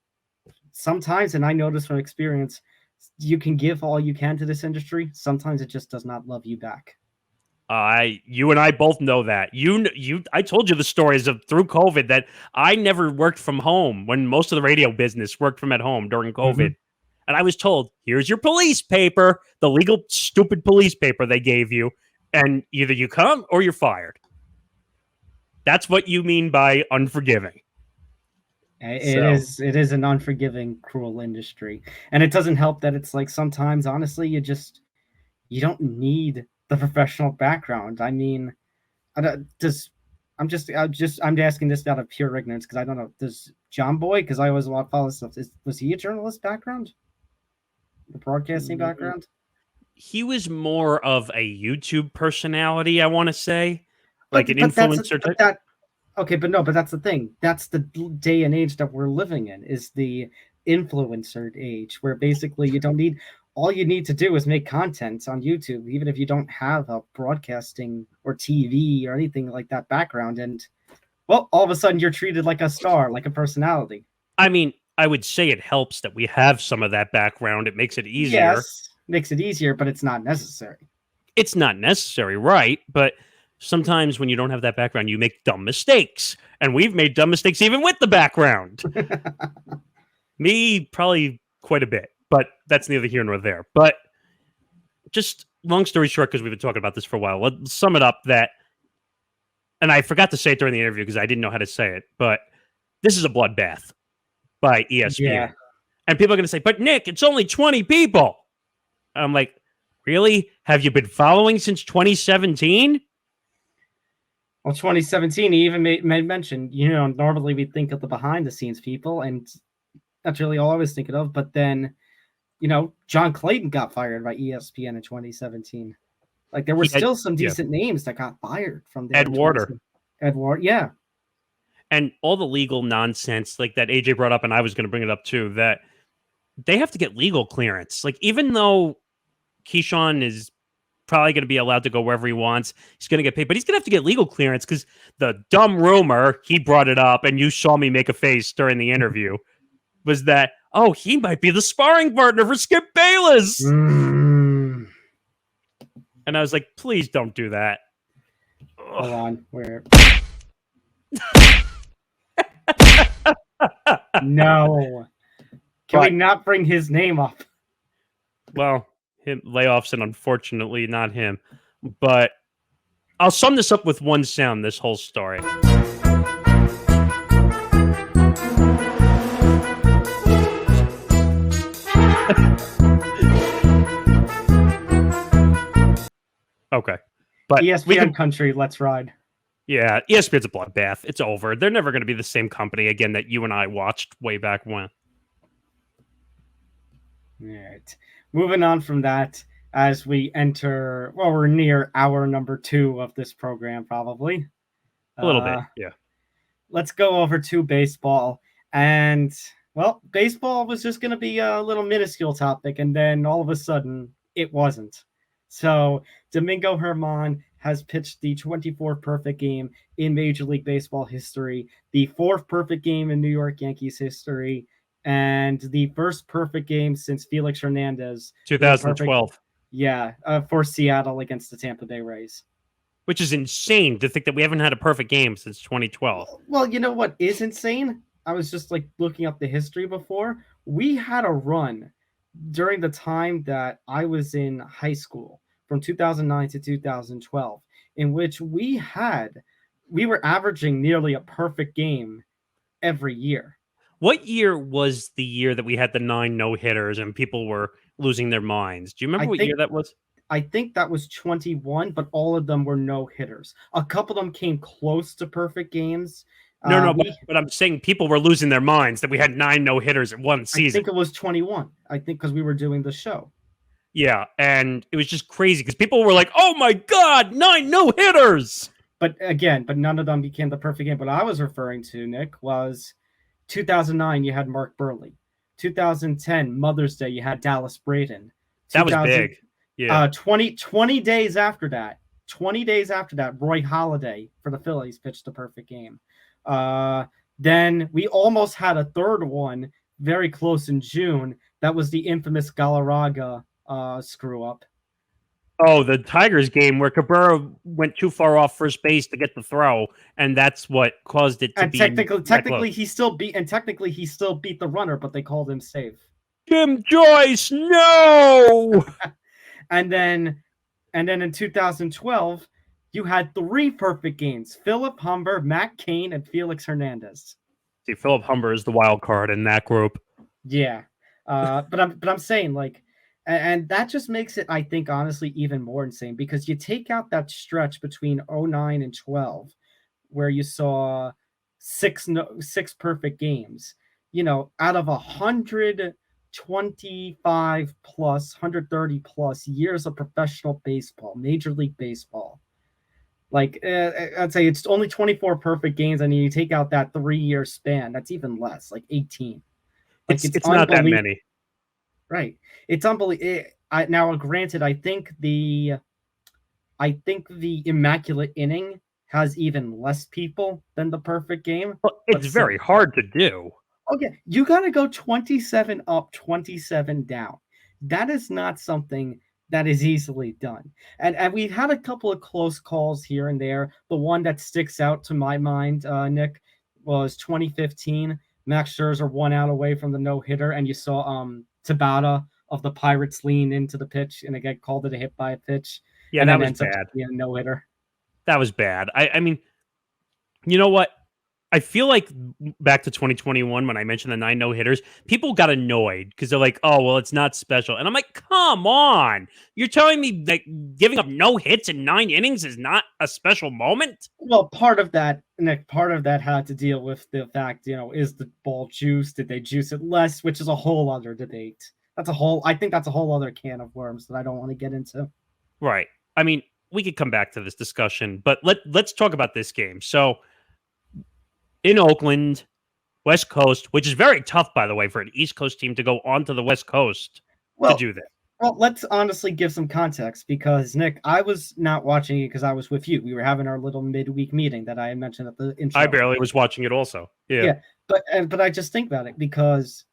Speaker 4: sometimes, and I notice from experience, you can give all you can to this industry. Sometimes it just does not love you back.
Speaker 3: You and I both know that. I told you the stories of through COVID that I never worked from home when most of the radio business worked from at home during COVID. Mm-hmm. And I was told, here's your police paper, the legal stupid police paper they gave you, and either you come or you're fired. That's what you mean by unforgiving.
Speaker 4: It is an unforgiving, cruel industry. And it doesn't help that it's like sometimes, honestly, you don't need the professional background. I mean, I'm asking this out of pure ignorance because I don't know. Does John Boy, because I always want to follow stuff, was he a journalist background? The broadcasting background?
Speaker 3: He was more of a YouTube personality, I want to say. Like an influencer type.
Speaker 4: But that's the thing. That's the day and age that we're living in, is the influencer age, where basically all you need to do is make content on YouTube, even if you don't have a broadcasting or TV or anything like that background. And, well, all of a sudden you're treated like a star, like a personality.
Speaker 3: I mean, I would say it helps that we have some of that background. It makes it easier.
Speaker 4: Yes, makes it easier, but it's not necessary.
Speaker 3: It's not necessary, right? But sometimes when you don't have that background, you make dumb mistakes. And we've made dumb mistakes even with the background. Me, probably quite a bit. But that's neither here nor there. But just long story short, because we've been talking about this for a while, let's sum it up that, and I forgot to say it during the interview because I didn't know how to say it, but this is a bloodbath by ESPN. Yeah. And people are going to say, but Nick, it's only 20 people. I'm like, really? Have you been following since 2017?
Speaker 4: Well, 2017, he even made mention, normally we think of the behind the scenes people, and that's really all I was thinking of. But then, John Clayton got fired by ESPN in 2017. Like, there were still some decent names that got fired from the
Speaker 3: Ed Warder.
Speaker 4: Yeah.
Speaker 3: And all the legal nonsense like that AJ brought up, and I was going to bring it up too, that they have to get legal clearance. Like, even though Keyshawn is probably going to be allowed to go wherever he wants, he's going to get paid, but he's going to have to get legal clearance because the dumb rumor, he brought it up, and you saw me make a face during the interview, was that, oh, he might be the sparring partner for Skip Bayless. And I was like, please don't do that.
Speaker 4: Hold on. Where? No. Can we not bring his name up?
Speaker 3: Well, layoffs, and unfortunately not him. But I'll sum this up with one sound, this whole story. Okay. But
Speaker 4: ESPN country, let's ride.
Speaker 3: Yeah, ESPN's a bloodbath. It's over. They're never going to be the same company again that you and I watched way back when.
Speaker 4: All right. Moving on from that, as we enter, we're near hour number 2 of this program, probably.
Speaker 3: A little bit, yeah.
Speaker 4: Let's go over to baseball. And, baseball was just going to be a little minuscule topic, and then all of a sudden, it wasn't. So, Domingo German has pitched the 24th perfect game in Major League Baseball history, the 4th perfect game in New York Yankees history, and the first perfect game since Felix Hernandez.
Speaker 3: 2012.
Speaker 4: For Seattle against the Tampa Bay Rays.
Speaker 3: Which is insane to think that we haven't had a perfect game since 2012.
Speaker 4: Well, you know what is insane? I was just looking up the history before. We had a run during the time that I was in high school from 2009 to 2012, in which we were averaging nearly a perfect game every year.
Speaker 3: What year was the year that we had the 9 no-hitters and people were losing their minds? Do you remember what year that was?
Speaker 4: I think that was 21, but all of them were no-hitters. A couple of them came close to perfect games.
Speaker 3: But I'm saying people were losing their minds that we had 9 no-hitters in one season.
Speaker 4: I think it was 21. I think because we were doing the show.
Speaker 3: Yeah, and it was just crazy because people were like, oh my God, 9 no-hitters!
Speaker 4: But none of them became the perfect game. What I was referring to, Nick, was 2009, you had Mark Burley. 2010, Mother's Day, you had Dallas Braden.
Speaker 3: That was big. Yeah.
Speaker 4: 20 days after that, Roy Halladay for the Phillies pitched a perfect game. Then we almost had a third one very close in June. That was the infamous Galarraga screw up.
Speaker 3: Oh, the Tigers game where Cabrera went too far off first base to get the throw, and that's what caused it to be.
Speaker 4: Technically, he still beat the runner, but they called him safe.
Speaker 3: Jim Joyce, no.
Speaker 4: And then in 2012, you had 3 perfect games: Philip Humber, Matt Cain, and Felix Hernandez.
Speaker 3: See, Philip Humber is the wild card in that group.
Speaker 4: Yeah, but I'm saying, like, and that just makes it, I think, honestly, even more insane, because you take out that stretch between 09 and 12, where you saw 6 perfect games. Out of 125 plus, 130 plus years of professional baseball, Major League Baseball. Like, I'd say it's only 24 perfect games, and you take out that 3-year span, that's even less, like 18. Like,
Speaker 3: It's not that many.
Speaker 4: Right. It's unbelievable. Now, granted, I think the immaculate inning has even less people than the perfect game.
Speaker 3: Well, it's very hard to do.
Speaker 4: Okay, you got to go 27 up, 27 down. That is not something that is easily done. And we've had a couple of close calls here and there. The one that sticks out to my mind, Nick, was 2015. Max Scherzer 1 out away from the no-hitter, and you saw Tabata of the Pirates lean into the pitch, and again called it a hit by a pitch.
Speaker 3: Yeah,
Speaker 4: and
Speaker 3: that was bad.
Speaker 4: Yeah, no-hitter.
Speaker 3: That was bad. I mean, you know what? I feel like back to 2021 when I mentioned the 9 no-hitters, people got annoyed because they're like, oh, well, it's not special. And I'm like, come on. You're telling me that giving up no hits in 9 innings is not a special moment?
Speaker 4: Well, part of that, Nick, had to deal with the fact, is the ball juiced? Did they juice it less? Which is a whole other debate. I think that's a whole other can of worms that I don't want to get into.
Speaker 3: Right. I mean, we could come back to this discussion, but let's talk about this game. So, in Oakland, West Coast, which is very tough, by the way, for an East Coast team to go onto the West Coast to do that.
Speaker 4: Well, let's honestly give some context, because, Nick, I was not watching it because I was with you. We were having our little midweek meeting that I mentioned at the intro.
Speaker 3: I barely was watching it also.
Speaker 4: Yeah. But I just think about it, because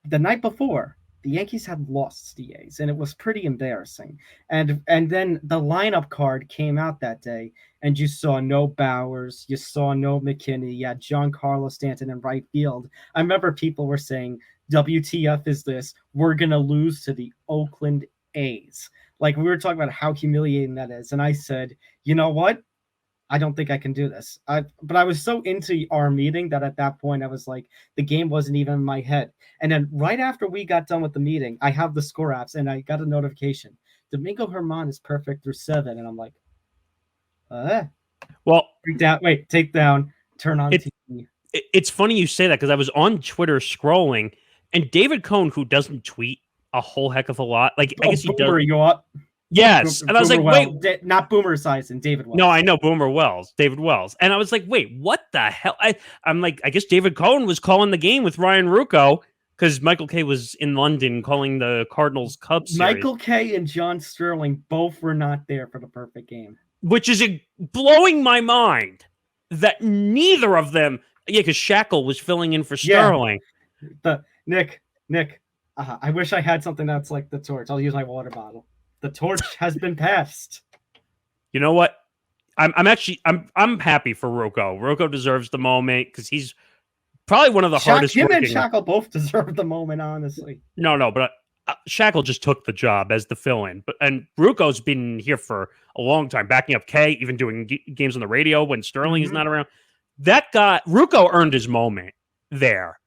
Speaker 4: the night before, the Yankees had lost the A's, and it was pretty embarrassing. And then the lineup card came out that day, and you saw no Bowers, you saw no McKinney, you had Giancarlo Stanton in right field. I remember people were saying, WTF is this? We're going to lose to the Oakland A's. Like, we were talking about how humiliating that is. And I said, you know what? I don't think I can do this. But I was so into our meeting that at that point I was like, the game wasn't even in my head. And then right after we got done with the meeting, I have the score apps, and I got a notification. Domingo German is perfect through 7. And I'm like,
Speaker 3: well,
Speaker 4: take down, turn on TV.
Speaker 3: It's funny you say that, because I was on Twitter scrolling, and David Cohn, who doesn't tweet a whole heck of a lot, like, I guess he does.
Speaker 4: You up?
Speaker 3: Yes. And I was like, wait.
Speaker 4: Not Boomer Esiason, David Wells.
Speaker 3: No, I know David Wells. And I was like, wait, what the hell? I'm like, I guess David Cohn was calling the game with Ryan Ruocco, because Michael Kay was in London calling the Cardinals-Cubs series.
Speaker 4: Michael Kay and John Sterling both were not there for the perfect game.
Speaker 3: Which is blowing my mind that neither of them, because Shackle was filling in for Sterling.
Speaker 4: Yeah. Nick, I wish I had something that's like the torch. I'll use my water bottle. The torch has been passed.
Speaker 3: You know what? I'm happy for Ruocco. Ruocco deserves the moment, because he's probably one of the hardest.
Speaker 4: Him and Shackle both deserve the moment, honestly.
Speaker 3: No, but Shackle just took the job as the fill-in. And Ruocco's been here for a long time, backing up Kay, even doing games on the radio when Sterling is not around. That guy, Ruocco, earned his moment there.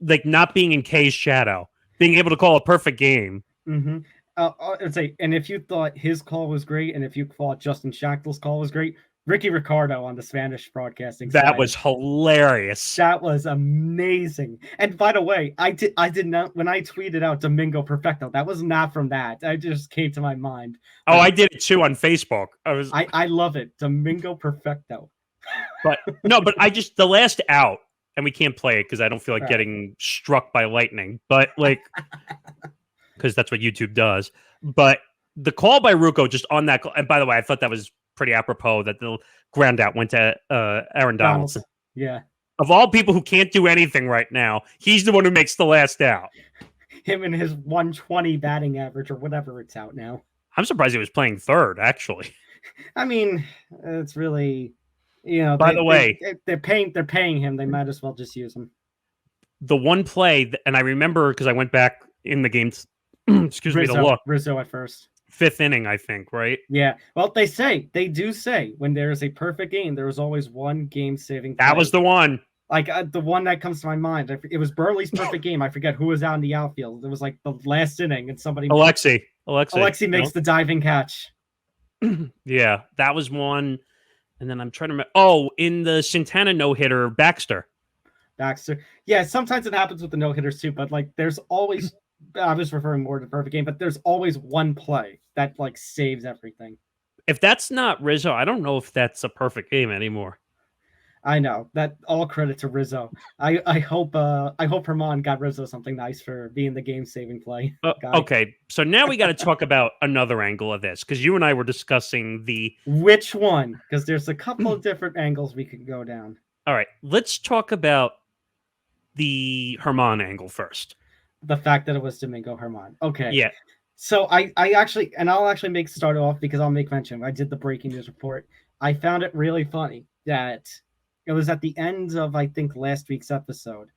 Speaker 3: Like, not being in Kay's shadow, being able to call a perfect game.
Speaker 4: Mm-hmm. I'd say, and if you thought his call was great, and if you thought Justin Shackle's call was great, Ricky Ricardo on the Spanish broadcasting
Speaker 3: that
Speaker 4: side,
Speaker 3: was hilarious.
Speaker 4: That was amazing. And by the way, I did not, when I tweeted out Domingo Perfecto, that was not from that. I just came to my mind.
Speaker 3: Oh, I did it too on Facebook.
Speaker 4: I love it. Domingo Perfecto.
Speaker 3: But I just, the last out, and we can't play it because I don't feel like getting struck by lightning, but like, because that's what YouTube does. But the call by Ruocco just on that, and by the way, I thought that was pretty apropos that the ground out went to Aaron Donaldson.
Speaker 4: Yeah.
Speaker 3: Of all people who can't do anything right now, he's the one who makes the last out.
Speaker 4: Him and his 120 batting average or whatever it's out now.
Speaker 3: I'm surprised he was playing third, actually.
Speaker 4: I mean, it's really,
Speaker 3: by the way,
Speaker 4: they're paying him. They might as well just use him.
Speaker 3: the one play, and I remember because I went back in the game, excuse me, to look.
Speaker 4: Rizzo at first.
Speaker 3: 5th inning, I think, right?
Speaker 4: Yeah. Well, they do say when there is a perfect game, there is always one game-saving play.
Speaker 3: That was the one.
Speaker 4: Like the one that comes to my mind. It was Burley's perfect game. I forget who was out in the outfield. It was like the last inning, and somebody Alexi makes the diving catch.
Speaker 3: Yeah, that was one. And then I'm trying to remember. Oh, in the Santana no-hitter, Baxter.
Speaker 4: Yeah, sometimes it happens with the no-hitters too, but like there's always I was referring more to the perfect game, but there's always one play that like saves everything.
Speaker 3: If that's not Rizzo, I don't know if that's a perfect game anymore.
Speaker 4: I know that all credit to Rizzo. I hope Herman got Rizzo something nice for being the game-saving play.
Speaker 3: Okay, so now we got to talk about another angle of this because you and I were discussing
Speaker 4: which one, because there's a couple of different angles we could go down.
Speaker 3: All right, let's talk about the Herman angle first.
Speaker 4: The fact that it was Domingo German. Okay.
Speaker 3: Yeah.
Speaker 4: So I'll actually start off because I'll make mention. I did the breaking news report. I found it really funny that it was at the end of, I think, last week's episode.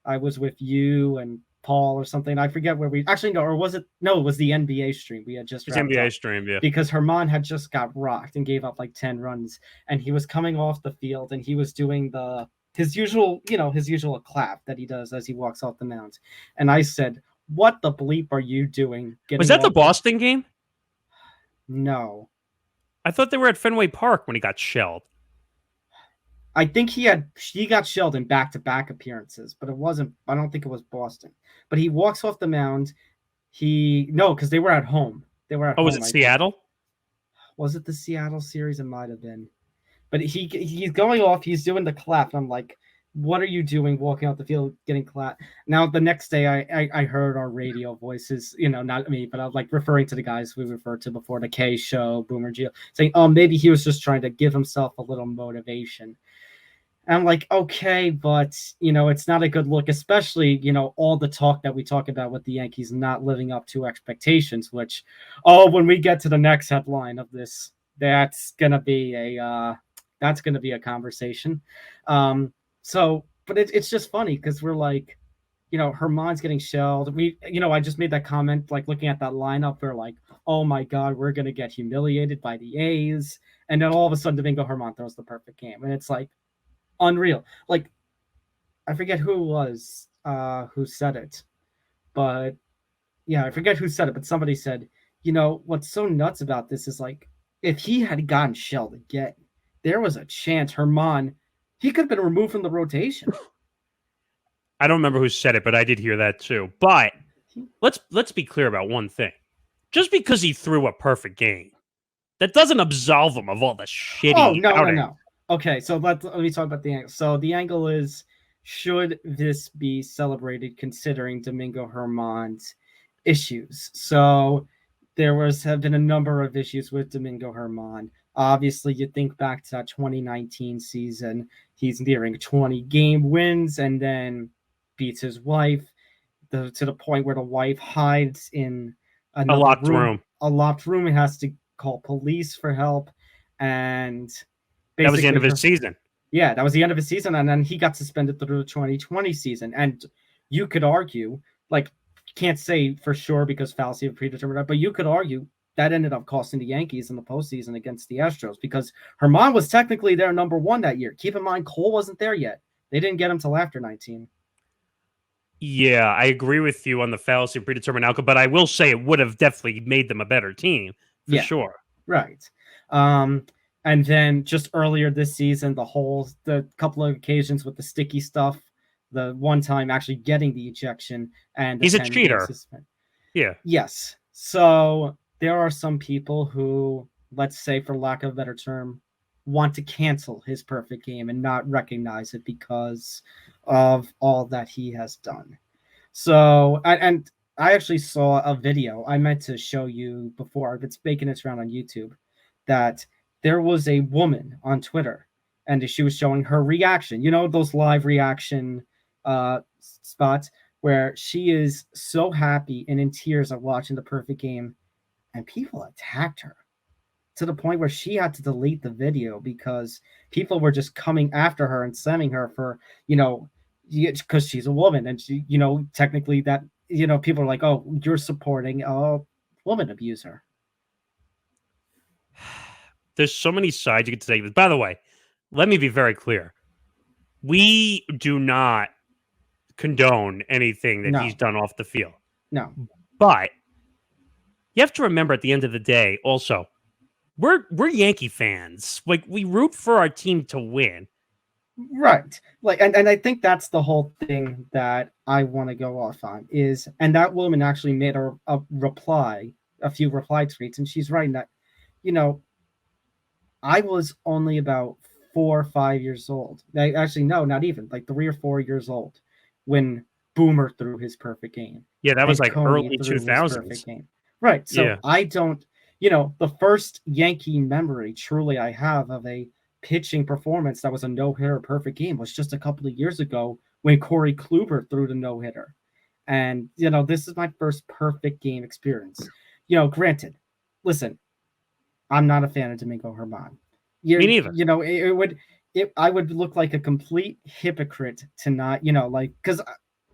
Speaker 4: I was with you and Paul or something. I forget where we actually no, or was it? No, it was the NBA stream. We had just
Speaker 3: NBA stream, yeah.
Speaker 4: Because Herman had just got rocked and gave up like 10 runs, and he was coming off the field and he was doing his usual clap that he does as he walks off the mound. And I said, "What the bleep are you doing?"
Speaker 3: Was that the Boston game?
Speaker 4: No.
Speaker 3: I thought they were at Fenway Park when he got shelled.
Speaker 4: I think he got shelled in back-to-back appearances, but I don't think it was Boston. But he walks off the mound. Because they were at home. They were at home.
Speaker 3: Was it Seattle?
Speaker 4: Was it the Seattle series? It might have been. But he's going off. He's doing the clap. And I'm like, what are you doing walking out the field getting clapped? Now, the next day, I heard our radio voices, not me, but I was like referring to the guys we referred to before, the K Show, Boomer Gio, saying, oh, maybe he was just trying to give himself a little motivation. And I'm like, okay, but, it's not a good look, especially, all the talk that we talk about with the Yankees not living up to expectations, which, when we get to the next headline of this, that's going to be a conversation. But it's just funny because we're like, Herman's getting shelled. I just made that comment, like looking at that lineup, we're like, oh my God, we're going to get humiliated by the A's. And then all of a sudden, Domingo German throws the perfect game. And it's like unreal. Like, I forget who it was who said it, but yeah, I forget who said it, but somebody said, what's so nuts about this is like, if he had gotten shelled again, there was a chance Herman, he could have been removed from the rotation.
Speaker 3: I don't remember who said it, but I did hear that too. But let's be clear about one thing. Just because he threw a perfect game, that doesn't absolve him of all the shitty.
Speaker 4: Oh, no. Okay, so let me talk about the angle. So the angle is, should this be celebrated considering Domingo German's issues? So there have been a number of issues with Domingo German. Obviously, you think back to that 2019 season, he's nearing 20 game wins and then beats his wife to the point where the wife hides in a locked room. A locked room. He has to call police for help. And
Speaker 3: that was the end of his season.
Speaker 4: Yeah, that was the end of his season. And then he got suspended through the 2020 season. And you could argue, like, can't say for sure because fallacy of predetermined, but you could argue that ended up costing the Yankees in the postseason against the Astros because German was technically their number one that year. Keep in mind, Cole wasn't there yet. They didn't get him till after 19.
Speaker 3: Yeah, I agree with you on the fallacy of predetermined outcome, but I will say it would have definitely made them a better team for sure.
Speaker 4: Right. And then just earlier this season, the couple of occasions with the sticky stuff, the one time actually getting the ejection, and
Speaker 3: he's a cheater. Yeah.
Speaker 4: Yes. So there are some people who, let's say, for lack of a better term, want to cancel his perfect game and not recognize it because of all that he has done. So, and I actually saw a video I meant to show you before. It's making its round on YouTube, that there was a woman on Twitter and she was showing her reaction. Those live reaction spots where she is so happy and in tears of watching the perfect game, and people attacked her to the point where she had to delete the video because people were just coming after her and sending her for, because she's a woman, and she, technically that, people are like, oh, you're supporting a woman abuser.
Speaker 3: There's so many sides you could say. By the way, let me be very clear. We do not condone anything that he's done off the field.
Speaker 4: No.
Speaker 3: But you have to remember at the end of the day, also, we're Yankee fans. Like, we root for our team to win.
Speaker 4: Right. Like, and I think that's the whole thing that I want to go off on is, and that woman actually made a few reply tweets, and she's writing that, I was only about 4 or 5 years old. Actually, no, not even, like 3 or 4 years old when Boomer threw his perfect game.
Speaker 3: Yeah, that was
Speaker 4: and
Speaker 3: like
Speaker 4: Coney
Speaker 3: early
Speaker 4: threw his
Speaker 3: 2000s.
Speaker 4: perfect game. Right. So
Speaker 3: Yeah.
Speaker 4: I don't, the first Yankee memory truly I have of a pitching performance that was a no-hitter perfect game was just a couple of years ago when Corey Kluber threw the no-hitter. And, this is my first perfect game experience. Granted, listen, I'm not a fan of Domingo German.
Speaker 3: Me neither.
Speaker 4: I would look like a complete hypocrite to not, because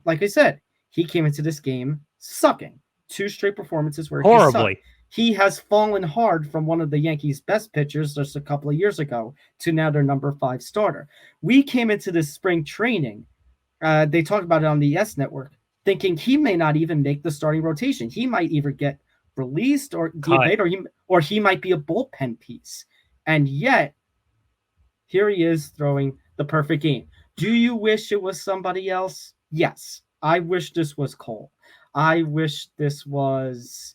Speaker 4: like I said, he came into this game sucking. 2 straight performances where
Speaker 3: horribly.
Speaker 4: He has fallen hard from one of the Yankees' best pitchers just a couple of years ago to now their number 5 starter. We came into this spring training. They talked about it on the S Network, thinking he may not even make the starting rotation. He might either get released or delayed, or he might be a bullpen piece. And yet, here he is throwing the perfect game. Do you wish it was somebody else? Yes. I wish this was Cole. I wish this was...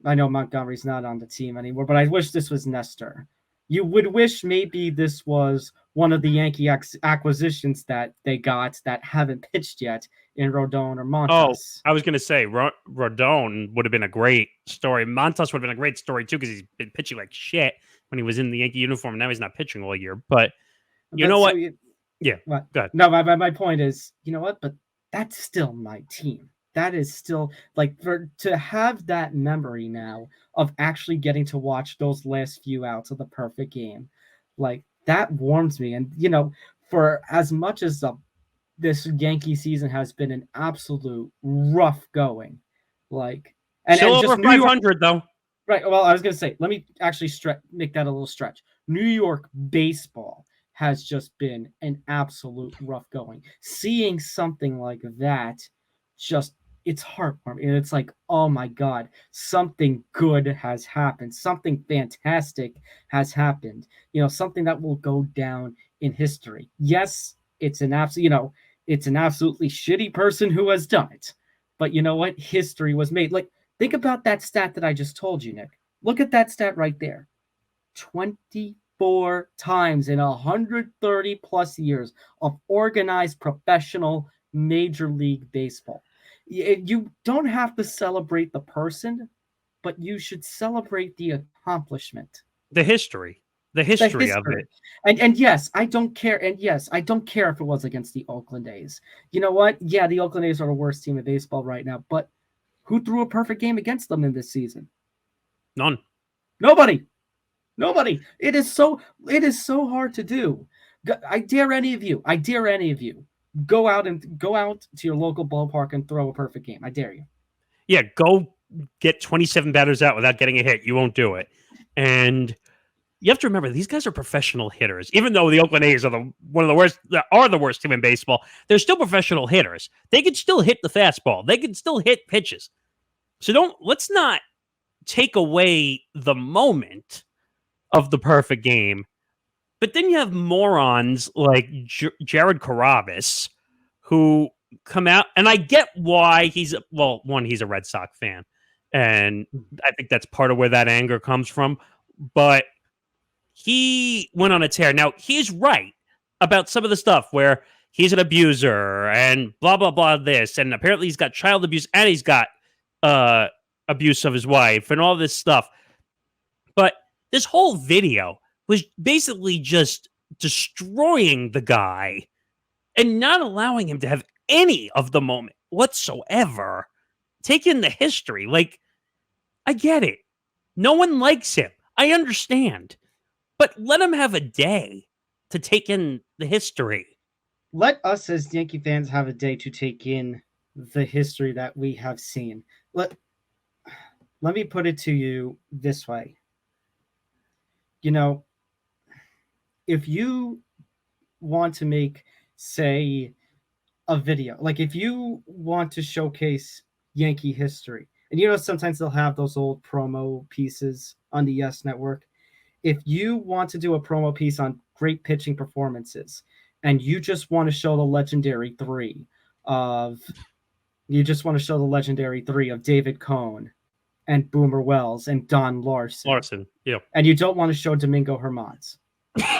Speaker 4: I know Montgomery's not on the team anymore, but I wish this was Nestor. You would wish maybe this was one of the Yankee acquisitions that they got that haven't pitched yet in Rodon or Montas.
Speaker 3: Oh, I was going to say Rodon would have been a great story. Montas would have been a great story too because he's been pitching like shit when he was in the Yankee uniform. Now he's not pitching all year. But you know what? Yeah,
Speaker 4: what?
Speaker 3: Go ahead.
Speaker 4: No, my point is, you know what? But that's still my team. That is still like to have that memory now of actually getting to watch those last few outs of the perfect game, like that warms me. And for as much as this Yankee season has been an absolute rough going, like and
Speaker 3: still
Speaker 4: and
Speaker 3: over 500 though.
Speaker 4: Right. Well, I was gonna say, let me actually make that a little stretch. New York baseball has just been an absolute rough going. Seeing something like that, it's heartwarming. And it's like, oh my God, something good has happened. Something fantastic has happened. Something that will go down in history. Yes, it's an absolutely shitty person who has done it. But you know what? History was made. Like, think about that stat that I just told you, Nick. Look at that stat right there. 24 times in 130 plus years of organized professional Major League Baseball. You don't have to celebrate the person, but you should celebrate the accomplishment.
Speaker 3: The history of it.
Speaker 4: And yes, I don't care. And yes, I don't care if it was against the Oakland A's. You know what? Yeah, the Oakland A's are the worst team in baseball right now, but who threw a perfect game against them in this season?
Speaker 3: None.
Speaker 4: Nobody. It is so hard to do. I dare any of you. Go out to your local ballpark and throw a perfect game. I dare you.
Speaker 3: Yeah, go get 27 batters out without getting a hit. You won't do it. And you have to remember, these guys are professional hitters. Even though the Oakland A's are the worst team in baseball, they're still professional hitters. They can still hit the fastball. They can still hit pitches. So let's not take away the moment of the perfect game. But then you have morons like Jared Carrabis who come out, and I get why he's a Red Sox fan, and I think that's part of where that anger comes from. But he went on a tear. Now, he's right about some of the stuff where he's an abuser and blah, blah, blah, this, and apparently he's got child abuse and he's got abuse of his wife and all this stuff. But this whole video was basically just destroying the guy and not allowing him to have any of the moment whatsoever. Taking the history. Like, I get it. No one likes him. I understand. But let him have a day to take in the history.
Speaker 4: let us as Yankee fans have a day to take in the history that we have seen. Let me put it to you this way. You know, if you want to make, say, a video, like if you want to showcase Yankee history, and sometimes they'll have those old promo pieces on the Yes Network. If you want to do a promo piece on great pitching performances, and you just want to show the legendary three of David Cohn and Boomer Wells and Don Larson.
Speaker 3: Yeah.
Speaker 4: And you don't want to show Domingo German's.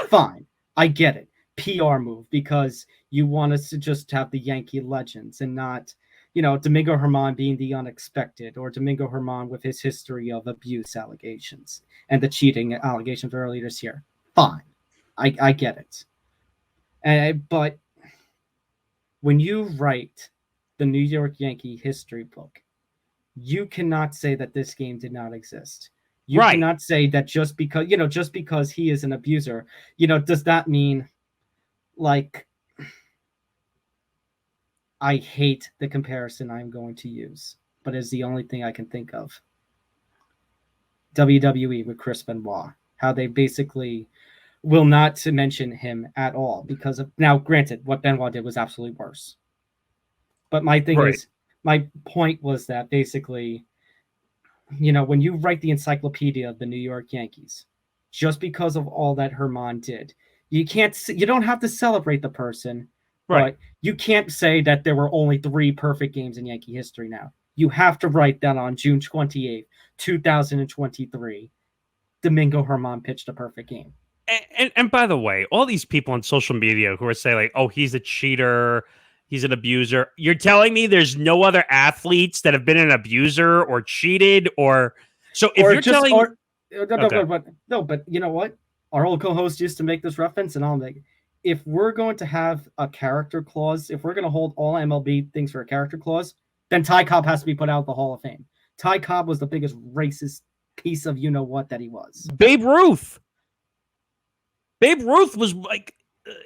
Speaker 4: Fine. I get it. PR move, because you want us to just have the Yankee legends and not, Domingo German being the unexpected, or Domingo German with his history of abuse allegations and the cheating allegations earlier this year. Fine. I get it. But when you write the New York Yankee history book, you cannot say that this game did not exist. You cannot say that just because he is an abuser, does that mean, like, I hate the comparison I'm going to use, but it's the only thing I can think of. WWE with Chris Benoit, how they basically will not mention him at all because of, now granted, what Benoit did was absolutely worse. But my point was that basically, when you write the encyclopedia of the New York Yankees, just because of all that German did, you don't have to celebrate the person, but you can't say that there were only 3 perfect games in Yankee history now. You have to write that on June 28th, 2023, Domingo German pitched a perfect game.
Speaker 3: And by the way, all these people on social media who are saying, like, oh, he's a cheater, he's an abuser. You're telling me there's no other athletes that have been an abuser or cheated, or so if you're telling
Speaker 4: but you know what? Our old co-host used to make this reference, and I'll make it. If we're going to have a character clause, if we're going to hold all MLB things for a character clause, then Ty Cobb has to be put out of the Hall of Fame. Ty Cobb was the biggest racist piece of you-know-what that he was.
Speaker 3: Babe Ruth was like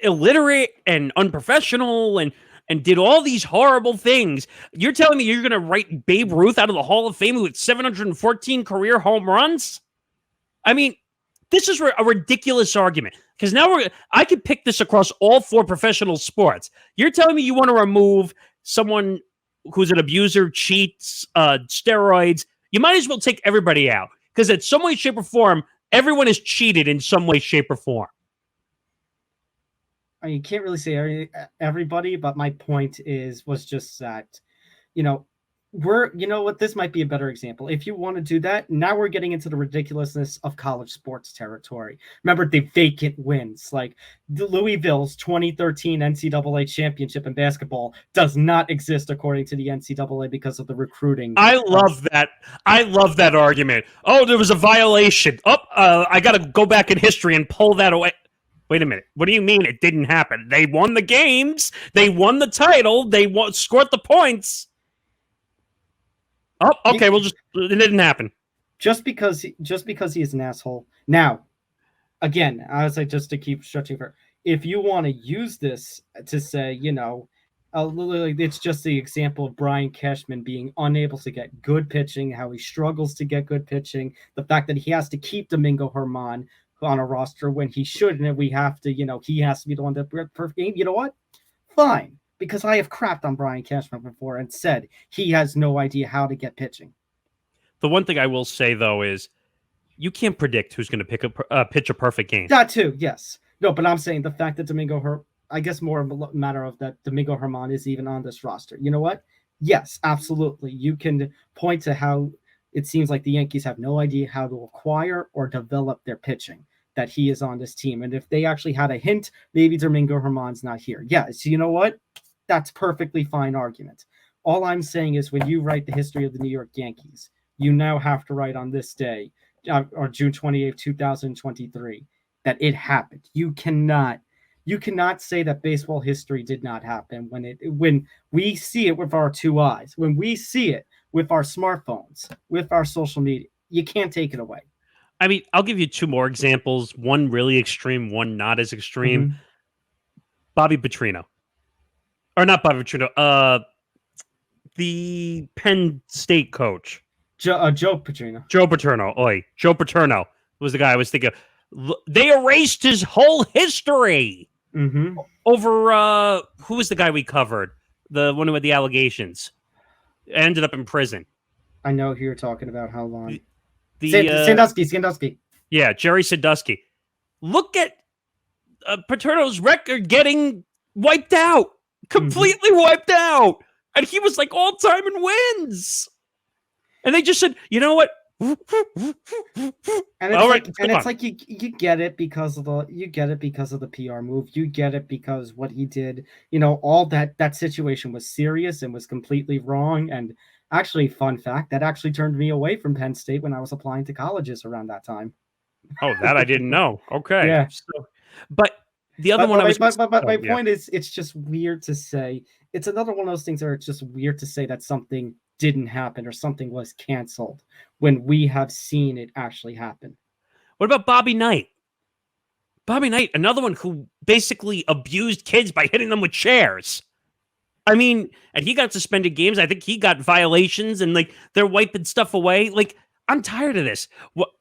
Speaker 3: illiterate and unprofessional and did all these horrible things. You're telling me you're going to write Babe Ruth out of the Hall of Fame with 714 career home runs? I mean, this is a ridiculous argument, because now I could pick this across all 4 professional sports. You're telling me you want to remove someone who's an abuser, cheats, steroids. You might as well take everybody out, because in some way, shape, or form, everyone has cheated in some way, shape, or form.
Speaker 4: I mean, you can't really say everybody, but my point was just that, this might be a better example. If you want to do that, now we're getting into the ridiculousness of college sports territory. Remember the vacant wins, like Louisville's 2013 NCAA championship in basketball does not exist according to the NCAA because of the recruiting.
Speaker 3: I love that. I love that argument. Oh, there was a violation. I got to go back in history and pull that away. Wait a minute. What do you mean it didn't happen? They won the games. They won the title. They scored the points. Oh, okay. It didn't happen.
Speaker 4: Just because he is an asshole. Now, again, I was like, just to keep stretching for, if you want to use this to say, it's just the example of Brian Cashman being unable to get good pitching, how he struggles to get good pitching, the fact that he has to keep Domingo German on a roster when he shouldn't, and we have to, he has to be the one that perfect game. You know what? Fine. Because I have crapped on Brian Cashman before and said he has no idea how to get pitching.
Speaker 3: The one thing I will say, though, is you can't predict who's going to pitch a perfect game.
Speaker 4: That too, yes. No, but I'm saying the fact that I guess more of a matter of that Domingo German is even on this roster. You know what? Yes, absolutely. You can point to how it seems like the Yankees have no idea how to acquire or develop their pitching, that he is on this team. And if they actually had a hint, maybe Domingo German's not here. Yeah, so you know what? That's perfectly fine argument. All I'm saying is when you write the history of the New York Yankees, you now have to write on this day, or June 28th, 2023, that it happened. You cannot say that baseball history did not happen when we see it with our 2 eyes, when we see it with our smartphones, with our social media. You can't take it away.
Speaker 3: I mean, I'll give you 2 more examples. One really extreme, one not as extreme.
Speaker 4: Mm-hmm.
Speaker 3: Bobby Petrino. or not Bobby Petrino, the Penn State coach.
Speaker 4: Joe Petrino.
Speaker 3: Joe Paterno. Joe Paterno was the guy I was thinking of. They erased his whole history over, who was the guy we covered? The one with the allegations. Ended up in prison.
Speaker 4: I know who you're talking about. How long?
Speaker 3: Sandusky. Yeah, Jerry Sandusky. Look at Paterno's record getting wiped out. Completely wiped out. And he was like all-time in wins. And they just said, you know what?
Speaker 4: And it's like you get it because of the PR move. You get it because what he did, all that situation was serious and was completely wrong. And actually, fun fact, that actually turned me away from Penn State when I was applying to colleges around that time.
Speaker 3: Oh, that I didn't know. Okay.
Speaker 4: Yeah.
Speaker 3: But the other one
Speaker 4: my point is, it's just weird to say. It's another one of those things where it's just weird to say that something didn't happen or something was canceled when we have seen it actually happen.
Speaker 3: What about Bobby Knight? Bobby Knight, another one who basically abused kids by hitting them with chairs. I mean, and he got suspended games. I think he got violations and they're wiping stuff away. I'm tired of this.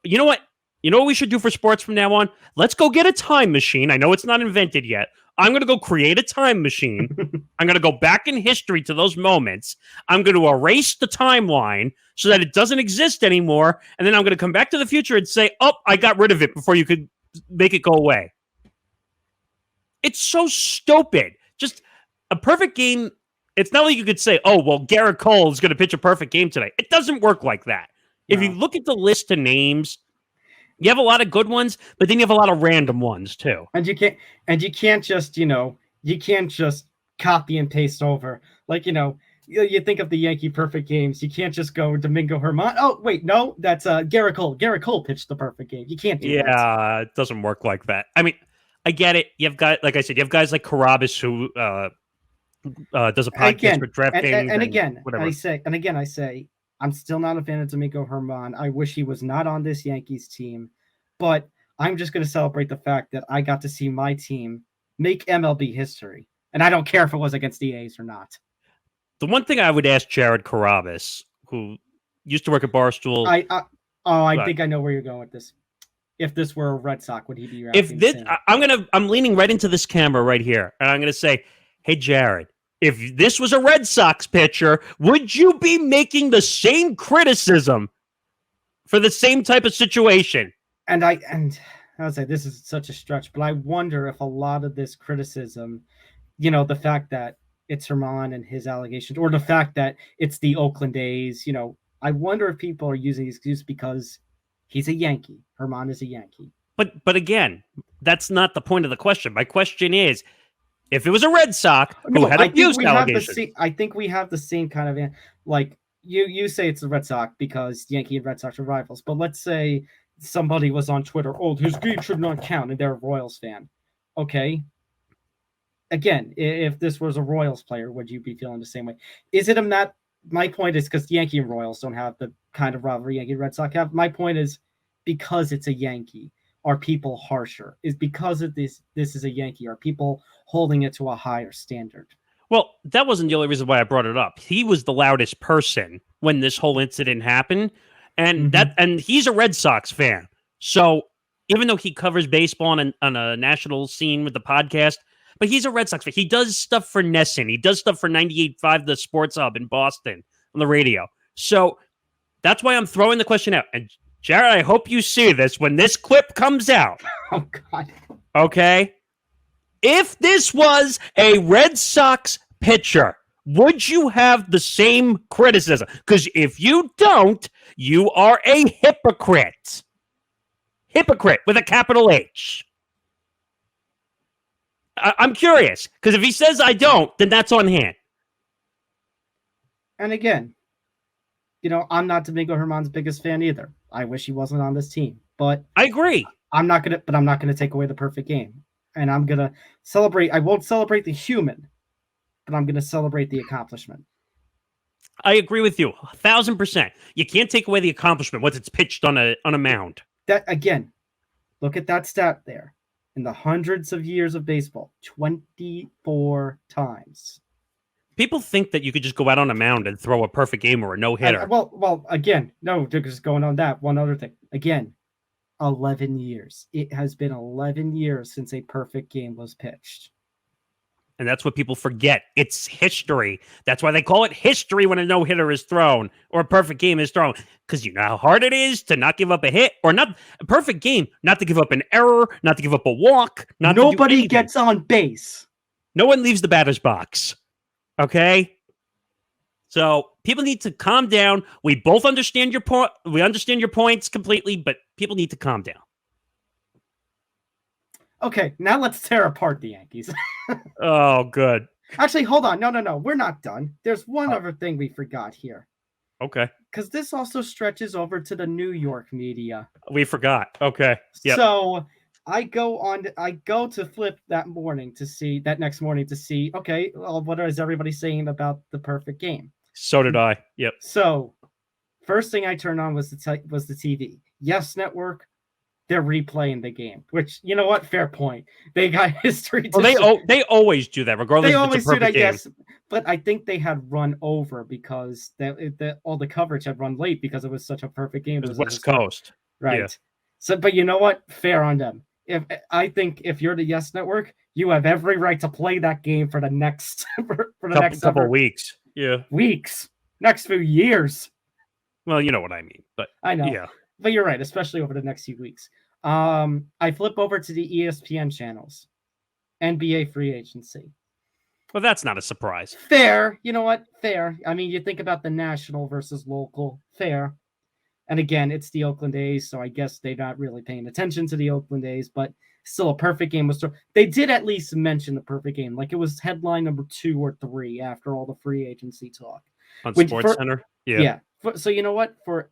Speaker 3: You know what? You know what we should do for sports from now on? Let's go get a time machine. I know it's not invented yet. I'm going to go create a time machine. I'm going to go back in history to those moments. I'm going to erase the timeline so that it doesn't exist anymore. And then I'm going to come back to the future and say, oh, I got rid of it before you could make it go away. It's so stupid. Just a perfect game. It's not like you could say, oh, well, Garrett Cole is going to pitch a perfect game today. It doesn't work like that. No. If you look at the list of names, you have a lot of good ones, but then you have a lot of random ones too.
Speaker 4: And you can't just, you can't just copy and paste over. You think of the Yankee perfect games. You can't just go Domingo German. Oh, wait, no, that's Garrett Cole. Garrett Cole pitched the perfect game. You can't do that.
Speaker 3: Yeah, it doesn't work like that. I mean, I get it. You have guys, like I said, you have guys like Carabas who does a podcast for DraftKings.
Speaker 4: And again, I say, I'm still not a fan of Domingo German. I wish he was not on this Yankees team, but I'm just going to celebrate the fact that I got to see my team make MLB history. And I don't care if it was against the A's or not.
Speaker 3: The one thing I would ask Jared Carabas, who used to work at Barstool.
Speaker 4: I think I know where you're going with this. If this were a Red Sox, would he be?
Speaker 3: I'm leaning right into this camera right here, and I'm going to say, hey, Jared, if this was a Red Sox pitcher, would you be making the same criticism for the same type of situation?
Speaker 4: And I would say this is such a stretch, but I wonder if a lot of this criticism, the fact that it's German and his allegations, or the fact that it's the Oakland A's, I wonder if people are using the excuse because he's a Yankee. German is a Yankee.
Speaker 3: But again, that's not the point of the question. My question is, if it was a Red Sox who had abuse allegations.
Speaker 4: I think we have the same kind of, you say it's the Red Sox because Yankee and Red Sox are rivals, but let's say somebody was on Twitter, oh, his game should not count, and they're a Royals fan. Okay. Again, if this was a Royals player, would you be feeling the same way? Is it my point is because Yankee and Royals don't have the kind of rivalry Yankee and Red Sox have. My point is because it's a Yankee, are people harsher? Is because of this is a Yankee, are people holding it to a higher standard?
Speaker 3: Well, that wasn't the only reason why I brought it up. He was the loudest person when this whole incident happened. And and he's a Red Sox fan. So even though he covers baseball on a national scene with the podcast, but he's a Red Sox fan. He does stuff for Nesson. He does stuff for 98.5, the Sports Hub in Boston on the radio. So that's why I'm throwing the question out. And Jared, I hope you see this when this clip comes out.
Speaker 4: Oh, God.
Speaker 3: Okay? If this was a Red Sox pitcher, would you have the same criticism? Because if you don't, you are a hypocrite. Hypocrite with a capital H. I'm curious, because if he says I don't, then that's on hand.
Speaker 4: And again, I'm not Domingo German's biggest fan either. I wish he wasn't on this team, but
Speaker 3: I agree.
Speaker 4: I'm not gonna take away the perfect game, and I'm gonna celebrate. I won't celebrate the human, but I'm gonna celebrate the accomplishment.
Speaker 3: I agree with you 1,000%. You can't take away the accomplishment once it's pitched on a mound.
Speaker 4: That again, look at that stat there. In the hundreds of years of baseball, 24 times
Speaker 3: People think that you could just go out on a mound and throw a perfect game or a no-hitter.
Speaker 4: Well, again, no, just going on that. One other thing. Again, 11 years. It has been 11 years since a perfect game was pitched.
Speaker 3: And that's what people forget. It's history. That's why they call it history when a no-hitter is thrown or a perfect game is thrown. Because you know how hard it is to not give up a hit or not a perfect game, not to give up an error, not to give up a walk.
Speaker 4: Nobody gets on base.
Speaker 3: No one leaves the batter's box. Okay? So people need to calm down. We both understand your point. We understand your points completely, but people need to calm down.
Speaker 4: Okay, now let's tear apart the Yankees.
Speaker 3: Oh, good.
Speaker 4: Actually, hold on. No. We're not done. There's one other thing we forgot here.
Speaker 3: Okay.
Speaker 4: Because this also stretches over to the New York media.
Speaker 3: We forgot. Okay. Yep.
Speaker 4: So I go to flip that next morning to see, okay, well, what is everybody saying about the perfect game?
Speaker 3: So did I. Yep.
Speaker 4: So first thing I turned on was the TV. Yes Network. They're replaying the game, which, you know what? Fair point. They got history.
Speaker 3: Well, they always do that, regardless if it's a perfect game. Yes.
Speaker 4: But I think they had run over because all the coverage had run late because it was such a perfect game.
Speaker 3: It was West Coast.
Speaker 4: Right.
Speaker 3: Yeah.
Speaker 4: So, but you know what? Fair on them. I think if you're the Yes Network, you have every right to play that game for the next next
Speaker 3: couple weeks. Yeah.
Speaker 4: Weeks. Next few years.
Speaker 3: Well, you know what I mean. But
Speaker 4: I know.
Speaker 3: Yeah.
Speaker 4: But you're right, especially over the next few weeks. I flip over to the ESPN channels. NBA free agency.
Speaker 3: Well, that's not a surprise.
Speaker 4: Fair. You know what? Fair. I mean, you think about the national versus local. Fair. And again, it's the Oakland A's, so I guess they're not really paying attention to the Oakland A's, but still a perfect game was. They did at least mention the perfect game. Like it was headline number 2 or 3 after all the free agency talk.
Speaker 3: On SportsCenter?
Speaker 4: Yeah. So you know what? For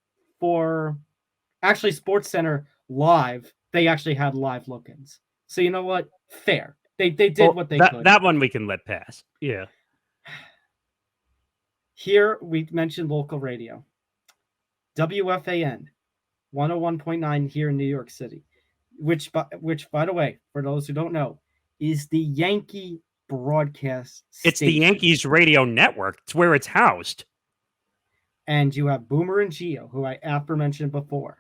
Speaker 4: actually SportsCenter Live, they actually had live look-ins. So you know what? Fair. They did what they could.
Speaker 3: That one we can let pass. Yeah.
Speaker 4: Here we mentioned local radio. WFAN 101.9 here in New York City, which by the way, for those who don't know, is the Yankee broadcast station.
Speaker 3: It's the Yankees radio network. It's where it's housed.
Speaker 4: And you have Boomer and Gio, who I aforementioned before.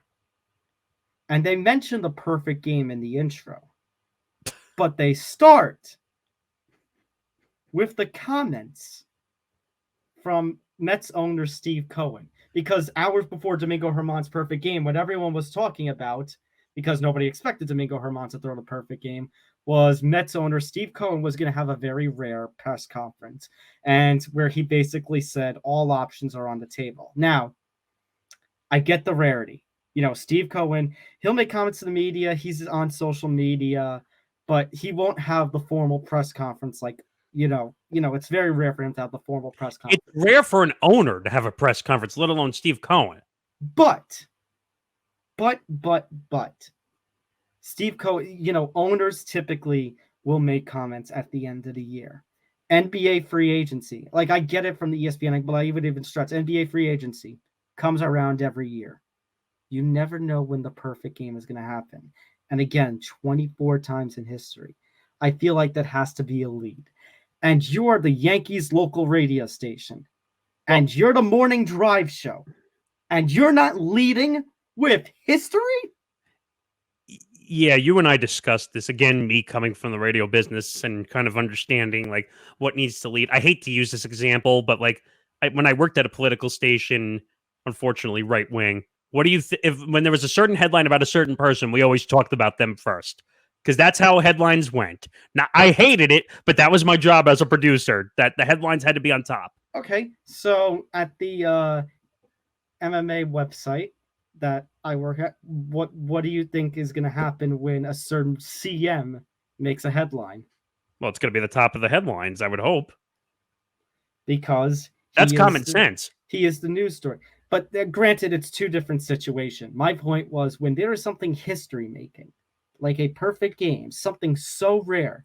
Speaker 4: And they mention the perfect game in the intro. But they start with the comments from Mets owner Steve Cohen. Because hours before Domingo German's perfect game, what everyone was talking about, because nobody expected Domingo German to throw the perfect game, was Mets owner Steve Cohen was going to have a very rare press conference, and where he basically said all options are on the table. Now, I get the rarity. You know, Steve Cohen, he'll make comments to the media. He's on social media, but he won't have the formal press conference. Like, you know, it's very rare for him to have the formal press conference.
Speaker 3: It's rare for an owner to have a press conference, let alone Steve Cohen.
Speaker 4: But Steve Cohen, owners typically will make comments at the end of the year. NBA free agency, like I get it from the ESPN, but I would even stress NBA free agency comes around every year. You never know when the perfect game is going to happen. And again, 24 times in history. I feel like that has to be a lead. And you're the Yankees local radio station. And you're the morning drive show. And you're not leading with history?
Speaker 3: Yeah, you and I discussed this. Again, me coming from the radio business and kind of understanding like what needs to lead. I hate to use this example, but like when I worked at a political station, unfortunately right wing, what do you when there was a certain headline about a certain person, we always talked about them first because that's how headlines went. Now, I hated it, but that was my job as a producer, that the headlines had to be on top.
Speaker 4: Okay, so at the MMA website that I work at, what do you think is going to happen when a certain CM makes a headline?
Speaker 3: Well, it's going to be the top of the headlines, I would hope.
Speaker 4: Because
Speaker 3: that's common sense.
Speaker 4: He is the news story. But granted, it's two different situations. My point was when there is something history-making, like a perfect game, something so rare,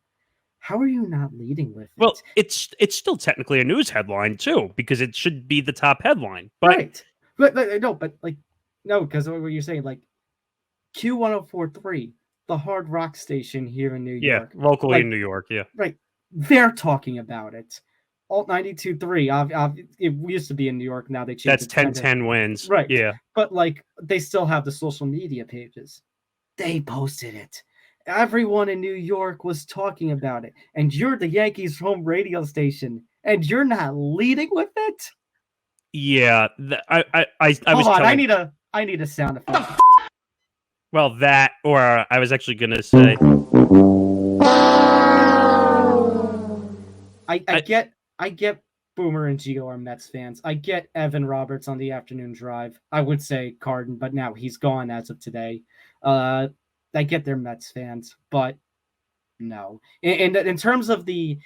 Speaker 4: how are you not leading with it?
Speaker 3: Well, it's still technically a news headline, too, because it should be the top headline. But
Speaker 4: right. No, because what you're saying, like Q1043, the hard rock station here in New York.
Speaker 3: Yeah, locally in New York, yeah.
Speaker 4: Right. They're talking about it. Alt 92.3. It used to be in New York. Now they changed
Speaker 3: That's
Speaker 4: it to
Speaker 3: 10-10 wins.
Speaker 4: Right.
Speaker 3: Yeah.
Speaker 4: But like they still have the social media pages. They posted it. Everyone in New York was talking about it. And you're the Yankees home radio station. And you're not leading with it?
Speaker 3: Yeah. I was
Speaker 4: Hold on,
Speaker 3: telling...
Speaker 4: I need a sound effect.
Speaker 3: Well, that, or I was actually going to say...
Speaker 4: I get Boomer and Gio are Mets fans. I get Evan Roberts on the afternoon drive. I would say Carden, but now he's gone as of today. I get they're Mets fans, but no. In terms of the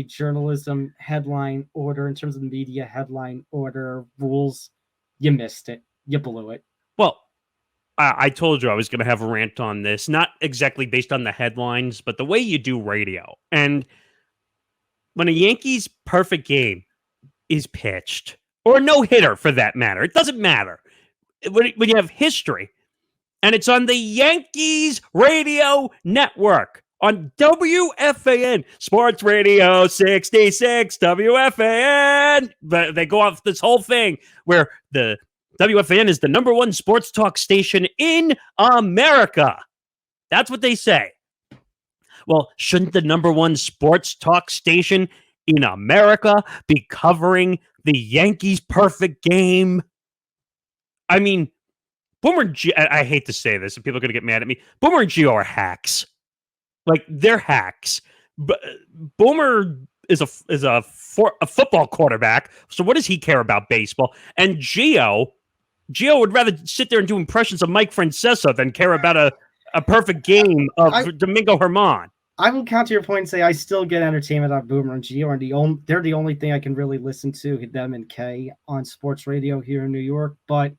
Speaker 4: journalism headline order, in terms of the media headline order rules, you missed it. You blew it.
Speaker 3: Well, I told you I was going to have a rant on this, not exactly based on the headlines, but the way you do radio. And when a Yankees perfect game is pitched, or a no-hitter for that matter, it doesn't matter. When you have history, and it's on the Yankees radio network, on WFAN, Sports Radio 66, WFAN. But they go off this whole thing where the WFAN is the number one sports talk station in America. That's what they say. Well, shouldn't the number one sports talk station in America be covering the Yankees' perfect game? I mean, Boomer and Gio, I hate to say this, and people are going to get mad at me. Boomer and Gio are hacks. Like, they're hacks. Boomer is a football quarterback, so what does he care about baseball? And Gio would rather sit there and do impressions of Mike Francesa than care about a perfect game of Domingo German.
Speaker 4: I will counter your point and say I still get entertainment out of Boomer and Gio, and they're the only thing I can really listen to, them and Kay, on sports radio here in New York. But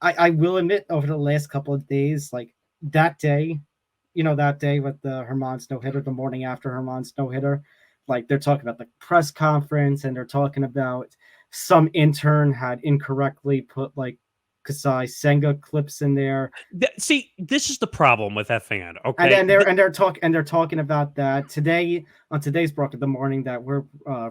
Speaker 4: I will admit, over the last couple of days, like that day with the German's no-hitter, the morning after German's no-hitter, like they're talking about the press conference, and they're talking about some intern had incorrectly put like Kasai Senga clips in there.
Speaker 3: See, this is the problem with FN. Okay,
Speaker 4: and they're talking about that today on today's Brook of the Morning that we're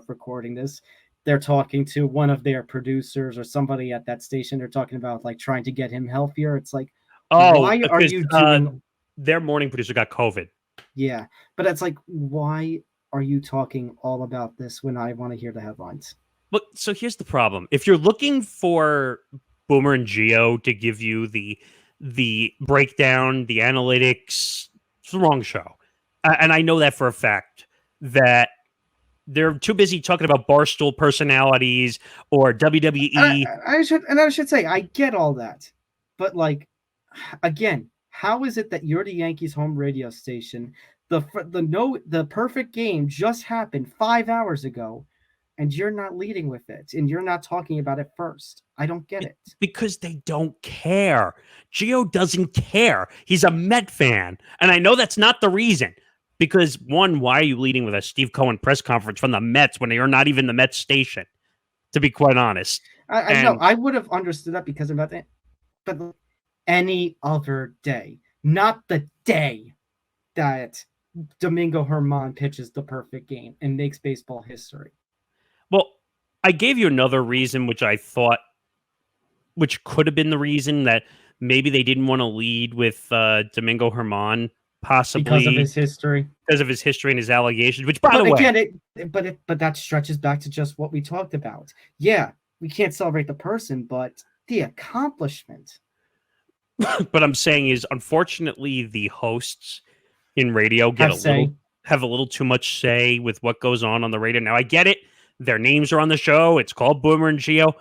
Speaker 4: recording this. They're talking to one of their producers or somebody at that station. They're talking about like trying to get him healthier. It's like, why are you doing?
Speaker 3: Their morning producer got COVID.
Speaker 4: Yeah, but it's like, why are you talking all about this when I want to hear the headlines?
Speaker 3: Look, so here's the problem. If you're looking for Boomer and Gio to give you the breakdown, the analytics, it's the wrong show. And I know that for a fact, that they're too busy talking about Barstool personalities or WWE.
Speaker 4: I should say, I get all that. But like, again, how is it that you're the Yankees home radio station? The perfect game just happened 5 hours ago, and you're not leading with it, and you're not talking about it first. I don't get it.
Speaker 3: Because they don't care. Gio doesn't care. He's a Met fan. And I know that's not the reason. Because, one, why are you leading with a Steve Cohen press conference from the Mets when you're not even the Mets station? To be quite honest.
Speaker 4: I know. I would have understood that because of that. But any other day, not the day that Domingo German pitches the perfect game and makes baseball history.
Speaker 3: Well, I gave you another reason, which I thought, which could have been the reason that maybe they didn't want to lead with Domingo German, possibly
Speaker 4: because of his history
Speaker 3: and his allegations. Which, by the way,
Speaker 4: again, but that stretches back to just what we talked about. Yeah, we can't celebrate the person, but the accomplishment.
Speaker 3: But I'm saying is, unfortunately, the hosts in radio have a little too much say with what goes on the radio. Now, I get it. Their names are on the show. It's called Boomer and Gio.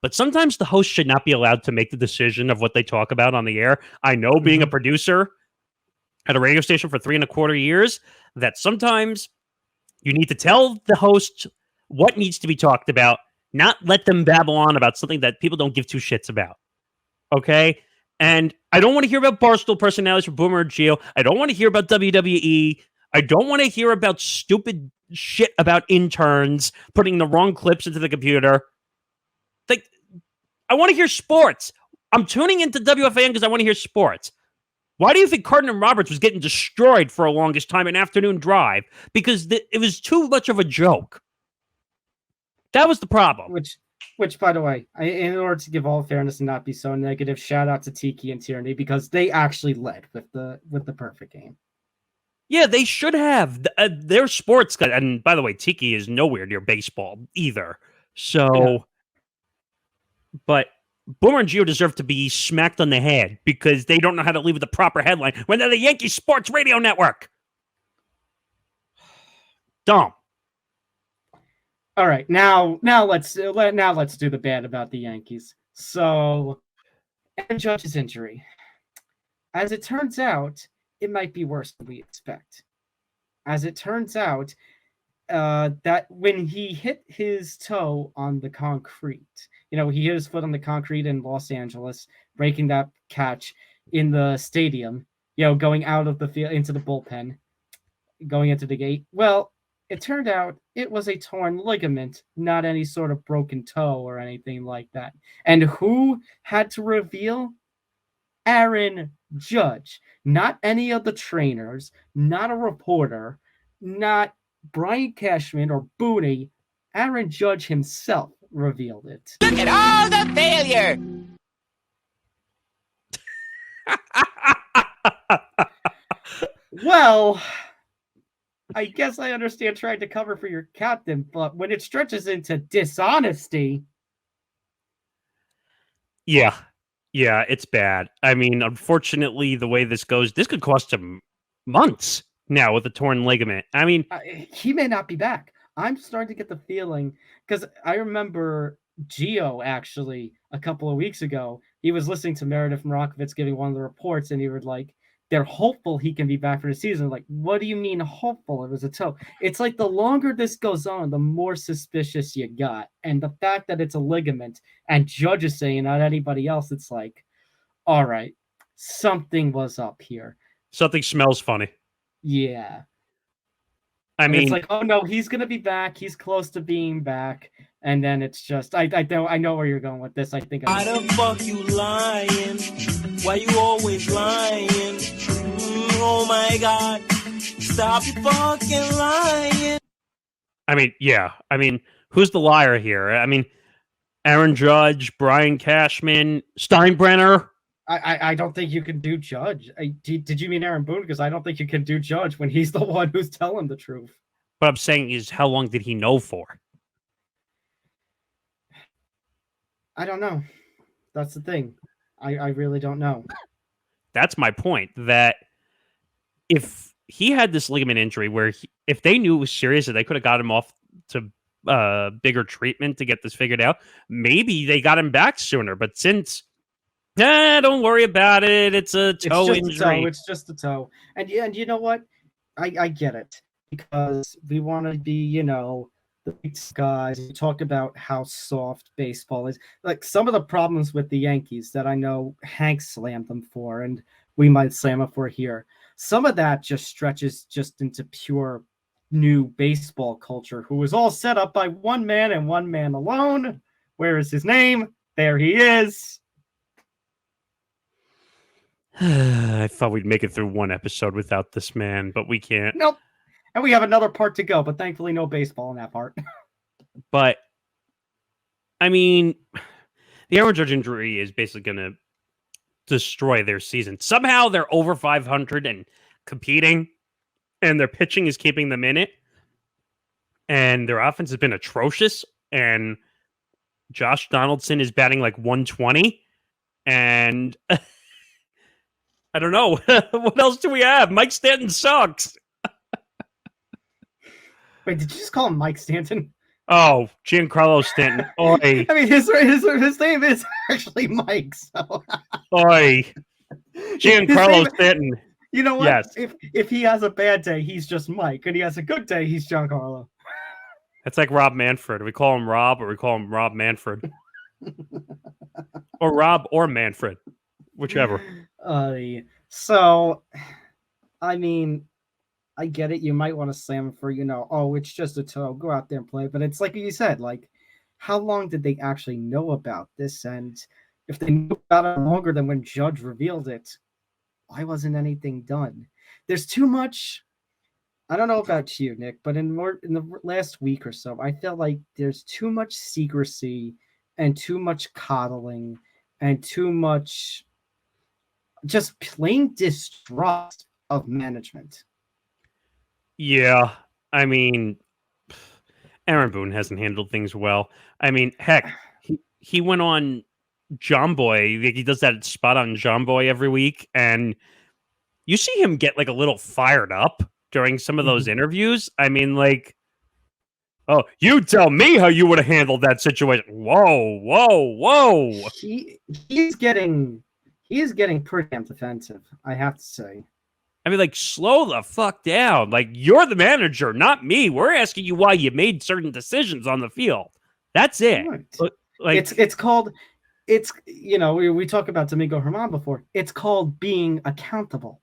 Speaker 3: But sometimes the host should not be allowed to make the decision of what they talk about on the air. I know, being a producer at a radio station for 3.25 years, that sometimes you need to tell the host what needs to be talked about, not let them babble on about something that people don't give two shits about. Okay? And I don't want to hear about Barstool personalities for Boomer and Gio. I don't want to hear about WWE. I don't want to hear about stupid shit about interns putting the wrong clips into the computer. Like, I want to hear sports. I'm tuning into WFAN because I want to hear sports. Why do you think Carden and Roberts was getting destroyed for a longest time in afternoon drive? Because it was too much of a joke. That was the problem.
Speaker 4: Which, by the way, in order to give all fairness and not be so negative, shout out to Tiki and Tierney because they actually led with the perfect game.
Speaker 3: Yeah, they should have. Their sports, and by the way, Tiki is nowhere near baseball either. So, but Boomer and Gio deserve to be smacked on the head because they don't know how to leave with the proper headline when they're the Yankees Sports Radio Network. Dumb.
Speaker 4: All right, now let's do the bad about the Yankees. So, Aaron Judge's injury. As it turns out, it might be worse than we expect. As it turns out, that when he hit his toe on the concrete, he hit his foot on the concrete in Los Angeles, breaking that catch in the stadium, going out of the field into the bullpen, going into the gate. Well, it turned out it was a torn ligament, not any sort of broken toe or anything like that. And who had to reveal? Aaron Judge. Not any of the trainers, not a reporter, not Brian Cashman or Booney. Aaron Judge himself revealed it.
Speaker 6: Look at all the failure!
Speaker 4: Well, I guess I understand trying to cover for your captain, but when it stretches into dishonesty...
Speaker 3: Yeah, it's bad. I mean, unfortunately, the way this goes, this could cost him months now with a torn ligament. I mean...
Speaker 4: he may not be back. I'm starting to get the feeling, because I remember Gio, actually, a couple of weeks ago, he was listening to Meredith Marakovitz giving one of the reports, and he was like, they're hopeful he can be back for the season. Like, what do you mean hopeful? It was a toe. It's like the longer this goes on, the more suspicious you got. And the fact that it's a ligament and Judge is saying, not anybody else, it's like, all right, something was up here.
Speaker 3: Something smells funny.
Speaker 4: Yeah.
Speaker 3: I mean,
Speaker 4: it's like, oh no, he's going to be back. He's close to being back. And then it's just, I know where you're going with this. I think
Speaker 6: Why the fuck you lying? Why you always lying? Oh my God. Stop your fucking lying.
Speaker 3: I mean, yeah. I mean, who's the liar here? I mean, Aaron Judge, Brian Cashman, Steinbrenner.
Speaker 4: I don't think you can do Judge. Did you mean Aaron Boone? Because I don't think you can do Judge when he's the one who's telling the truth.
Speaker 3: What I'm saying is, how long did he know for?
Speaker 4: I don't know. That's the thing. I really don't know.
Speaker 3: That's my point. That if he had this ligament injury where if they knew it was serious and they could have got him off to bigger treatment to get this figured out, maybe they got him back sooner. But since, don't worry about it. It's a toe injury.
Speaker 4: It's just a toe. And you know what? I get it. Because we want to be, the big guys. You talk about how soft baseball is. Like some of the problems with the Yankees that I know Hank slammed them for, and we might slam them for here. Some of that just stretches just into pure new baseball culture, who was all set up by one man and one man alone. Where is his name? There he is.
Speaker 3: I thought we'd make it through one episode without this man, but we can't.
Speaker 4: Nope. And we have another part to go, but thankfully no baseball in that part.
Speaker 3: But, I mean, the Aaron Judge injury is basically going to destroy their season. Somehow they're over 500 and competing, and their pitching is keeping them in it. And their offense has been atrocious, and Josh Donaldson is batting like 120. And I don't know. What else do we have? Mike Stanton sucks.
Speaker 4: Wait, did you just call him Mike Stanton?
Speaker 3: Oh, Giancarlo Stanton. Oi.
Speaker 4: I mean, his name is actually Mike. So.
Speaker 3: Oi. Giancarlo Stanton.
Speaker 4: You know what?
Speaker 3: Yes.
Speaker 4: If he has a bad day, he's just Mike. And he has a good day, he's Giancarlo.
Speaker 3: That's like Rob Manfred. We call him Rob or we call him Rob Manfred. Or Rob or Manfred. Whichever.
Speaker 4: So, I mean, I get it. You might want to slam him for, it's just a toe. Go out there and play. But it's like you said, like, how long did they actually know about this? And if they knew about it longer than when Judge revealed it, why wasn't anything done? There's too much I don't know about you, Nick, but in the last week or so, I feel like there's too much secrecy and too much coddling and too much just plain distrust of management.
Speaker 3: Yeah, I mean, Aaron Boone hasn't handled things well. I mean, heck, he went on John Boy. He does that spot on John Boy every week, and you see him get like a little fired up during some of those interviews. I mean, like, oh, you tell me how you would have handled that situation. Whoa, whoa, whoa.
Speaker 4: He's getting pretty damn defensive, I have to say.
Speaker 3: I mean, like, slow the fuck down. Like, you're the manager, not me. We're asking you why you made certain decisions on the field. That's it.
Speaker 4: Right.
Speaker 3: Like,
Speaker 4: it's called, we talked about Domingo German before. It's called being accountable.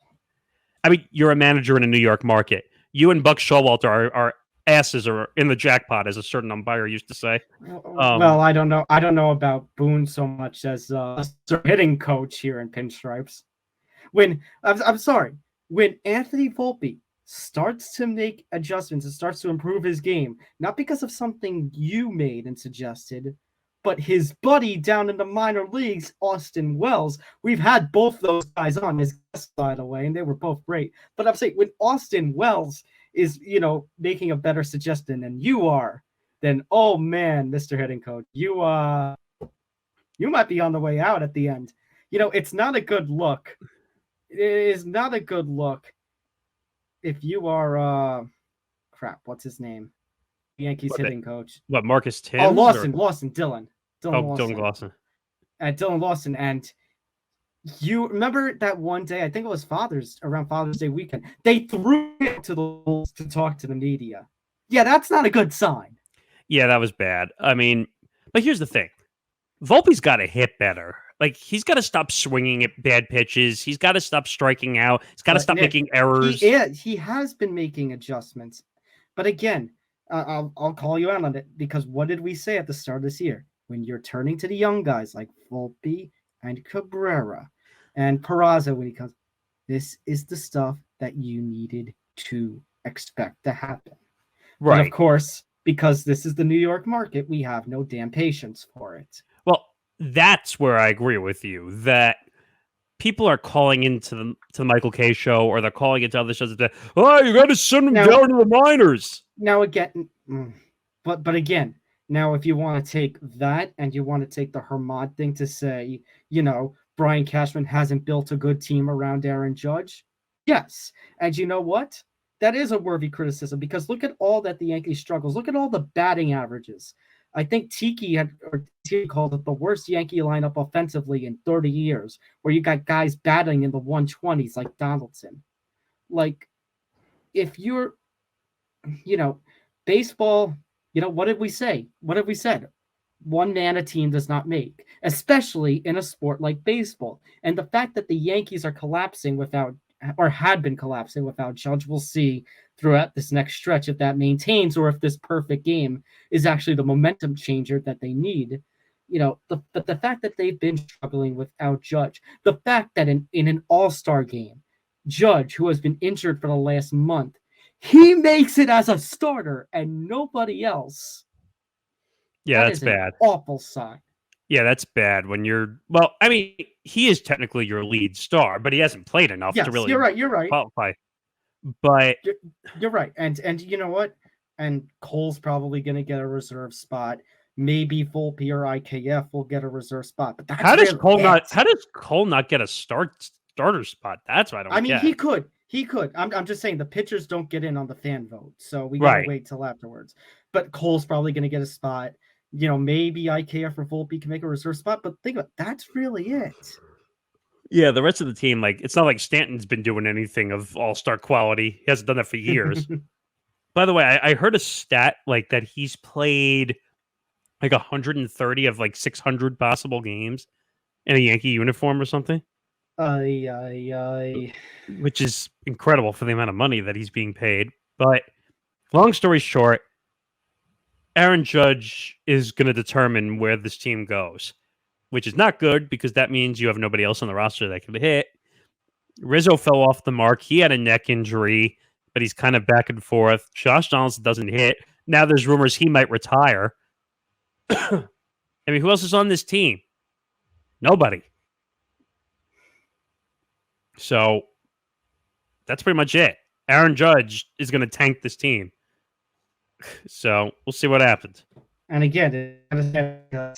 Speaker 3: I mean, you're a manager in a New York market. You and Buck Showalter are asses are in the jackpot, as a certain umpire used to say.
Speaker 4: Well, I don't know about Boone so much as a hitting coach here in Pinstripes. I'm sorry, when Anthony Volpe starts to make adjustments and starts to improve his game, not because of something you made and suggested, but his buddy down in the minor leagues, Austin Wells. We've had both those guys on as guests, by the way, and they were both great. But I'm saying when Austin Wells is, making a better suggestion than you are, then, oh man, Mr. Hitting Coach, you might be on the way out at the end. It's not a good look. It is not a good look if you are, what's his name? Yankees hitting coach.
Speaker 3: What, Marcus Timms?
Speaker 4: Oh, Lawson, Dylan.
Speaker 3: Dylan Lawson.
Speaker 4: Dylan Lawson. And you remember that one day, I think it was around Father's Day weekend, they threw it to the Bulls to talk to the media. Yeah, that's not a good sign.
Speaker 3: Yeah, that was bad. I mean, but here's the thing. Volpe's got to hit better. Like, he's got to stop swinging at bad pitches. He's got to stop striking out. He's got to stop making errors.
Speaker 4: He has been making adjustments. But again, I'll call you out on it, because what did we say at the start of this year? When you're turning to the young guys like Volpe and Cabrera and Peraza when he comes, this is the stuff that you needed to expect to happen.
Speaker 3: Right.
Speaker 4: But of course, because this is the New York market, we have no damn patience for it.
Speaker 3: Well, that's where I agree with you, that people are calling into the Michael K show, or they're calling into other shows that, oh, you got to send them down to the minors.
Speaker 4: Now again, but again, now if you want to take that and you want to take the Hermod thing to say, Brian Cashman hasn't built a good team around Aaron Judge, yes. And you know what? That is a worthy criticism, because look at all that the Yankees struggles. Look at all the batting averages. I think Tiki called it the worst Yankee lineup offensively in 30 years, where you got guys batting in the 120s like Donaldson. Like, if you're, baseball, what did we say? What have we said? One man a team does not make, especially in a sport like baseball. And the fact that the Yankees are collapsing had been collapsing without Judge, we'll see throughout this next stretch if that maintains, or if this perfect game is actually the momentum changer that they need. The fact that they've been struggling without Judge, the fact that in an all-star game, Judge, who has been injured for the last month, he makes it as a starter and nobody else.
Speaker 3: Yeah, that's bad.
Speaker 4: An awful sign.
Speaker 3: Yeah, that's bad when you're... Well, I mean, he is technically your lead star, but he hasn't played enough to really
Speaker 4: you're right.
Speaker 3: qualify. But...
Speaker 4: You're right. And you know what? And Cole's probably going to get a reserve spot. Maybe Volpe or IKF will get a reserve spot. But that's
Speaker 3: how does Cole not get a starter spot? That's what I don't get.
Speaker 4: He could. I'm just saying the pitchers don't get in on the fan vote, so we gotta wait till afterwards. But Cole's probably gonna get a spot. Maybe IKF or Volpe can make a reserve spot, but think about it, that's really it.
Speaker 3: Yeah, the rest of the team, like, it's not like Stanton's been doing anything of all-star quality. He hasn't done that for years. By the way, I heard a stat like that he's played like 130 of like 600 possible games in a Yankee uniform or something. Which is incredible for the amount of money that he's being paid. But long story short, Aaron Judge is going to determine where this team goes, which is not good, because that means you have nobody else on the roster that can hit. Rizzo fell off the mark. He had a neck injury. but he's kind of back and forth. Josh Donaldson doesn't hit. Now there's rumors he might retire. I mean, who else is on this team? Nobody. So that's pretty much it. Aaron Judge is going to tank this team. So we'll see what happens.
Speaker 4: And again, man,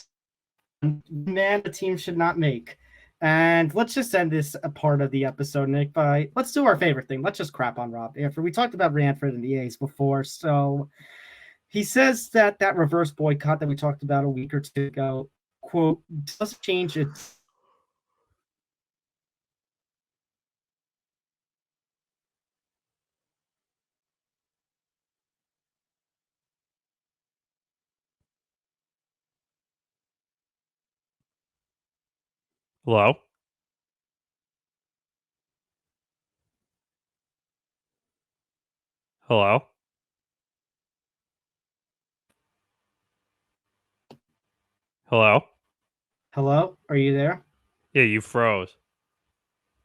Speaker 4: the team should not make. And let's just end this part of the episode, Nick, by let's do our favorite thing. Let's just crap on Rob Manfred. We talked about Manfred and the A's before. So he says that reverse boycott that we talked about a week or two ago, quote, does change it.
Speaker 3: Hello? Hello? Hello?
Speaker 4: Hello? Are you there?
Speaker 3: Yeah, you froze.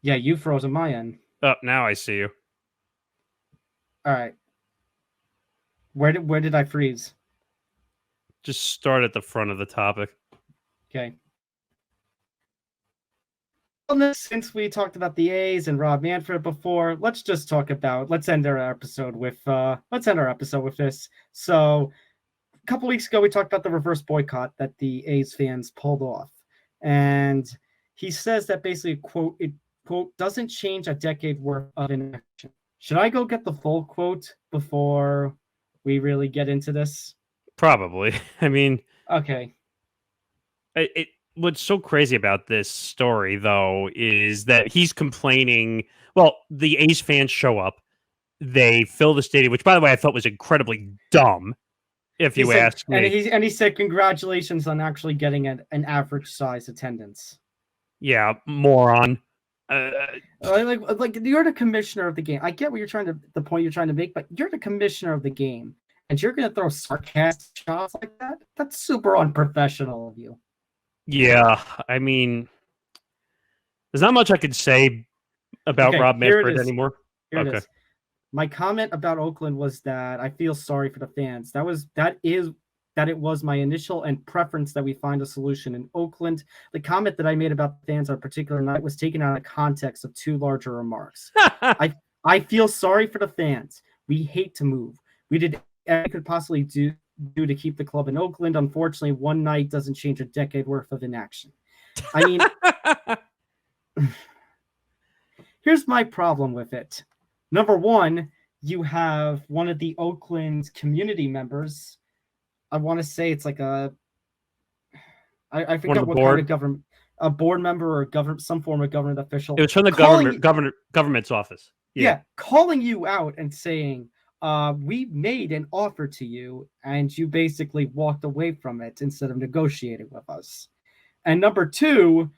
Speaker 4: Yeah, you froze on my end.
Speaker 3: Oh, now I see you.
Speaker 4: All right. Where did I freeze?
Speaker 3: Just start at the front of the topic.
Speaker 4: Okay. Well, since we talked about the A's and Rob Manfred before, let's end our episode with this. So a couple weeks ago we talked about the reverse boycott that the A's fans pulled off. And he says that basically, quote, it quote doesn't change a decade worth of inaction. Should I go get the full quote before we really get into this?
Speaker 3: Probably. I mean,
Speaker 4: okay.
Speaker 3: What's so crazy about this story, though, is that he's complaining. Well, the A's fans show up. They fill the stadium, which, by the way, I thought was incredibly dumb, if you ask me.
Speaker 4: And he said, congratulations on actually getting an average size attendance.
Speaker 3: Yeah, moron.
Speaker 4: Like you're the commissioner of the game. I get what the point you're trying to make, but you're the commissioner of the game, and you're going to throw sarcastic shots like that? That's super unprofessional of you.
Speaker 3: Yeah, I mean, there's not much I could say about Rob Manfred anymore.
Speaker 4: Here it is. My comment about Oakland was that I feel sorry for the fans. That it was my initial and preference that we find a solution in Oakland. The comment that I made about the fans on a particular night was taken out of context of two larger remarks. I feel sorry for the fans. We hate to move. We did everything we could possibly do to keep the club in Oakland. Unfortunately, one night doesn't change a decade worth of inaction. I mean, here's my problem with it. Number one, you have one of the Oakland community members. I want to say it's like I forget what kind of government, a board member or some form of government official.
Speaker 3: It was from the government's office.
Speaker 4: Yeah, calling you out and saying, we made an offer to you and you basically walked away from it instead of negotiating with us. And number two,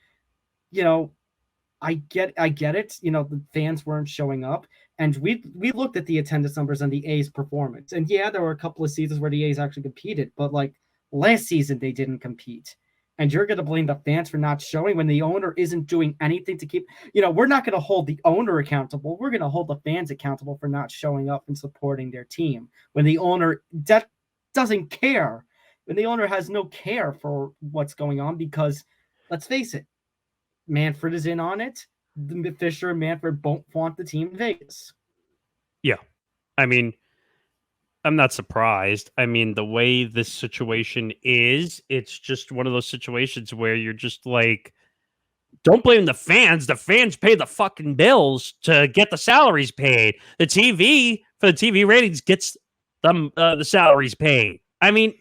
Speaker 4: I get it. The fans weren't showing up, and we looked at the attendance numbers and the A's performance. And yeah, there were a couple of seasons where the A's actually competed, but like last season they didn't compete. And you're going to blame the fans for not showing when the owner isn't doing anything to keep, we're not going to hold the owner accountable. We're going to hold the fans accountable for not showing up and supporting their team when the owner doesn't care, when the owner has no care for what's going on, because let's face it, Manfred is in on it. Fisher and Manfred both want the team in Vegas.
Speaker 3: Yeah. I mean, I'm not surprised. I mean, the way this situation is, it's just one of those situations where you're just like, don't blame the fans. The fans pay the fucking bills to get the salaries paid. The TV, for the TV ratings, gets them the salaries paid. I mean,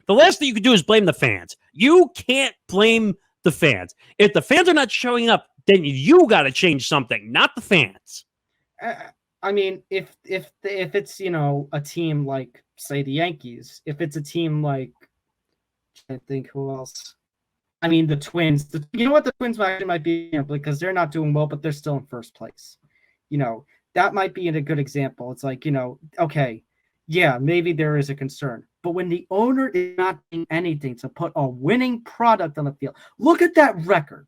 Speaker 3: the last thing you could do is blame the fans. You can't blame the fans. If the fans are not showing up, then you got to change something, not the fans.
Speaker 4: I mean, if it's, a team like, say, the Yankees, if it's a team like, I think who else? I mean, the Twins. The Twins actually might be, because they're not doing well, but they're still in first place. That might be a good example. It's like, okay, yeah, maybe there is a concern. But when the owner is not doing anything to put a winning product on the field, look at that record.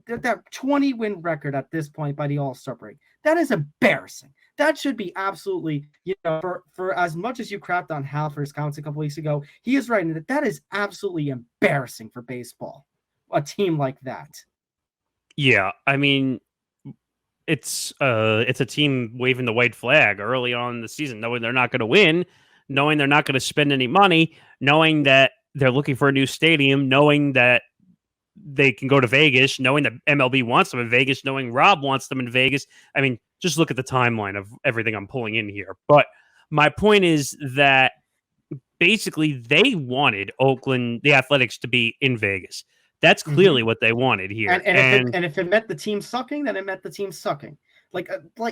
Speaker 4: that 20-win record at this point by the All-Star break. That is embarrassing. That should be absolutely, for as much as you crapped on Hal for his comments a couple weeks ago, he is right in that. That is absolutely embarrassing for baseball. A team like that.
Speaker 3: Yeah, I mean, it's a team waving the white flag early on in the season, knowing they're not going to win, knowing they're not going to spend any money, knowing that they're looking for a new stadium, knowing that they can go to Vegas, knowing that MLB wants them in Vegas, knowing Rob wants them in Vegas. I mean, just look at the timeline of everything I'm pulling in here. But my point is that basically they wanted Oakland, the Athletics, to be in Vegas. That's clearly what they wanted here.
Speaker 4: And if it meant the team sucking, then it meant the team sucking. Like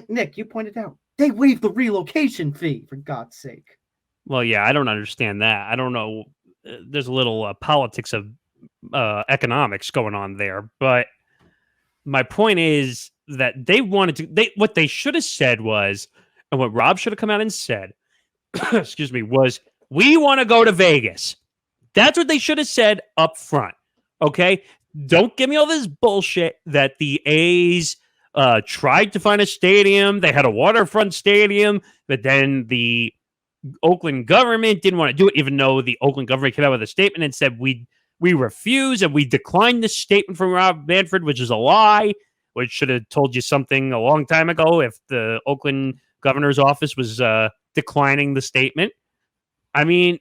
Speaker 4: Nick, you pointed out, they waived the relocation fee, for God's sake.
Speaker 3: Well, yeah, I don't understand that. I don't know. There's a little politics of economics going on there, but my point is that they wanted to. What they should have said was, and what Rob should have come out and said, excuse me, was we want to go to Vegas. That's what they should have said up front. Okay, don't give me all this bullshit that the A's tried to find a stadium. They had a waterfront stadium, but then the Oakland government didn't want to do it, even though the Oakland government came out with a statement and said we refuse and we declined the statement from Rob Manfred, which is a lie, which should have told you something a long time ago if the Oakland governor's office was declining the statement. I mean,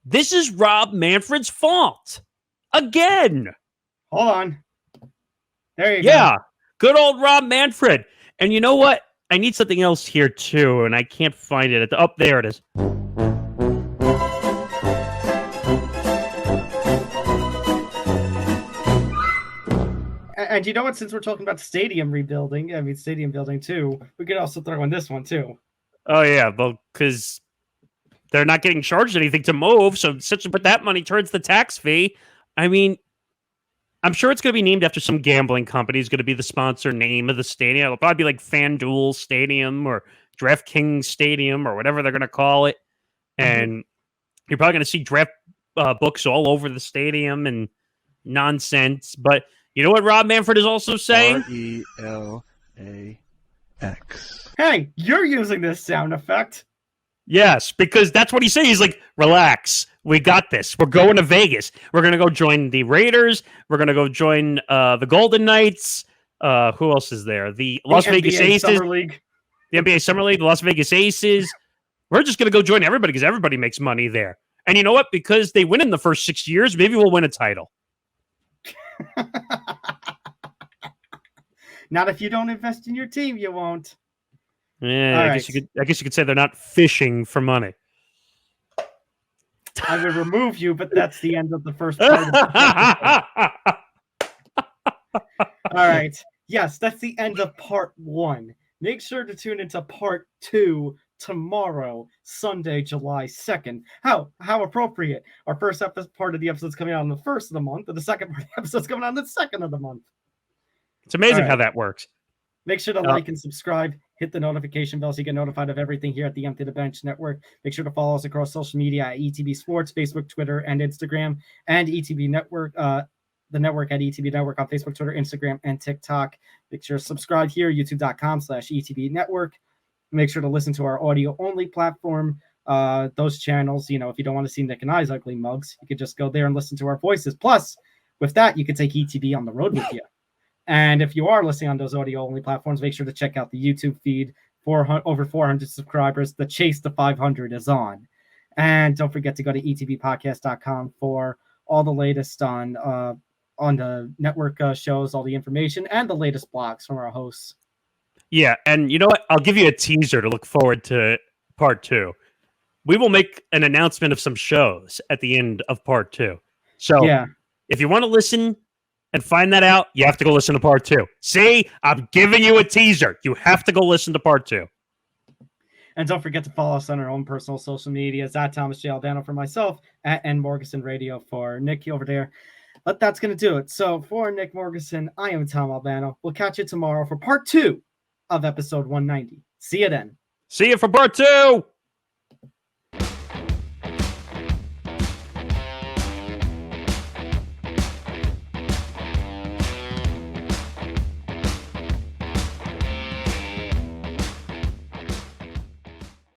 Speaker 3: this is Rob Manfred's fault. Again.
Speaker 4: Hold on. There you go.
Speaker 3: Yeah, good old Rob Manfred. And you know what? I need something else here too, and I can't find it. Up there it is.
Speaker 4: And you know what? Since we're talking about stadium building too, we could also throw in this one too.
Speaker 3: Oh yeah, well, because they're not getting charged anything to move, so but that money towards the tax fee. I mean, I'm sure it's going to be named after some gambling company. It's going to be the sponsor name of the stadium. It'll probably be like FanDuel Stadium or DraftKings Stadium or whatever they're going to call it. And you're probably going to see draft books all over the stadium and nonsense. But you know what Rob Manfred is also saying?
Speaker 7: RELAX.
Speaker 4: Hey, you're using this sound effect.
Speaker 3: Yes, because that's what he's saying. He's like, relax. We got this. We're going to Vegas. We're going to go join the Raiders. We're going to go join the Golden Knights. Who else is there? The Las Vegas
Speaker 4: NBA
Speaker 3: Aces.
Speaker 4: Summer League.
Speaker 3: The NBA Summer League, the Las Vegas Aces. We're just going to go join everybody because everybody makes money there. And you know what? Because they win in the first 6 years, maybe we'll win a title.
Speaker 4: Not if you don't invest in your team, you won't.
Speaker 3: Yeah, I guess you could say they're not fishing for money.
Speaker 4: I would remove you, but that's the end of the first part of the All right. Yes, that's the end of part 1. Make sure to tune into part 2 tomorrow, Sunday, July 2nd. How appropriate. Our first part of the episode's coming out on the 1st of the month, and the second part of the episode's coming out on the 2nd of the month.
Speaker 3: It's amazing how that works.
Speaker 4: Make sure to like and subscribe. Hit the notification bell so you get notified of everything here at the Empty the Bench Network. Make sure to follow us across social media at ETB Sports, Facebook, Twitter, and Instagram, and ETB Network, the network at ETB Network on Facebook, Twitter, Instagram, and TikTok. Make sure to subscribe here, youtube.com/ETB Network. Make sure to listen to our audio-only platform. Those channels, if you don't want to see Nick and I's ugly mugs, you could just go there and listen to our voices. Plus, with that, you could take ETB on the road with you. And if you are listening on those audio-only platforms, make sure to check out the YouTube feed. Over 400 subscribers. The chase to 500 is on. And don't forget to go to etbpodcast.com for all the latest on the network shows, all the information, and the latest blogs from our hosts.
Speaker 3: Yeah, and you know what? I'll give you a teaser to look forward to part 2. We will make an announcement of some shows at the end of part 2. So if you want to listen and find that out, you have to go listen to part 2. See, I'm giving you a teaser. You have to go listen to part 2.
Speaker 4: And don't forget to follow us on our own personal social medias at Thomas J. Albano for myself, at Morgasen Radio for Nick over there. But that's going to do it. So for Nick Morgasen, I am Tom Albano. We'll catch you tomorrow for part 2 of episode 190. See you then.
Speaker 3: See you for part 2.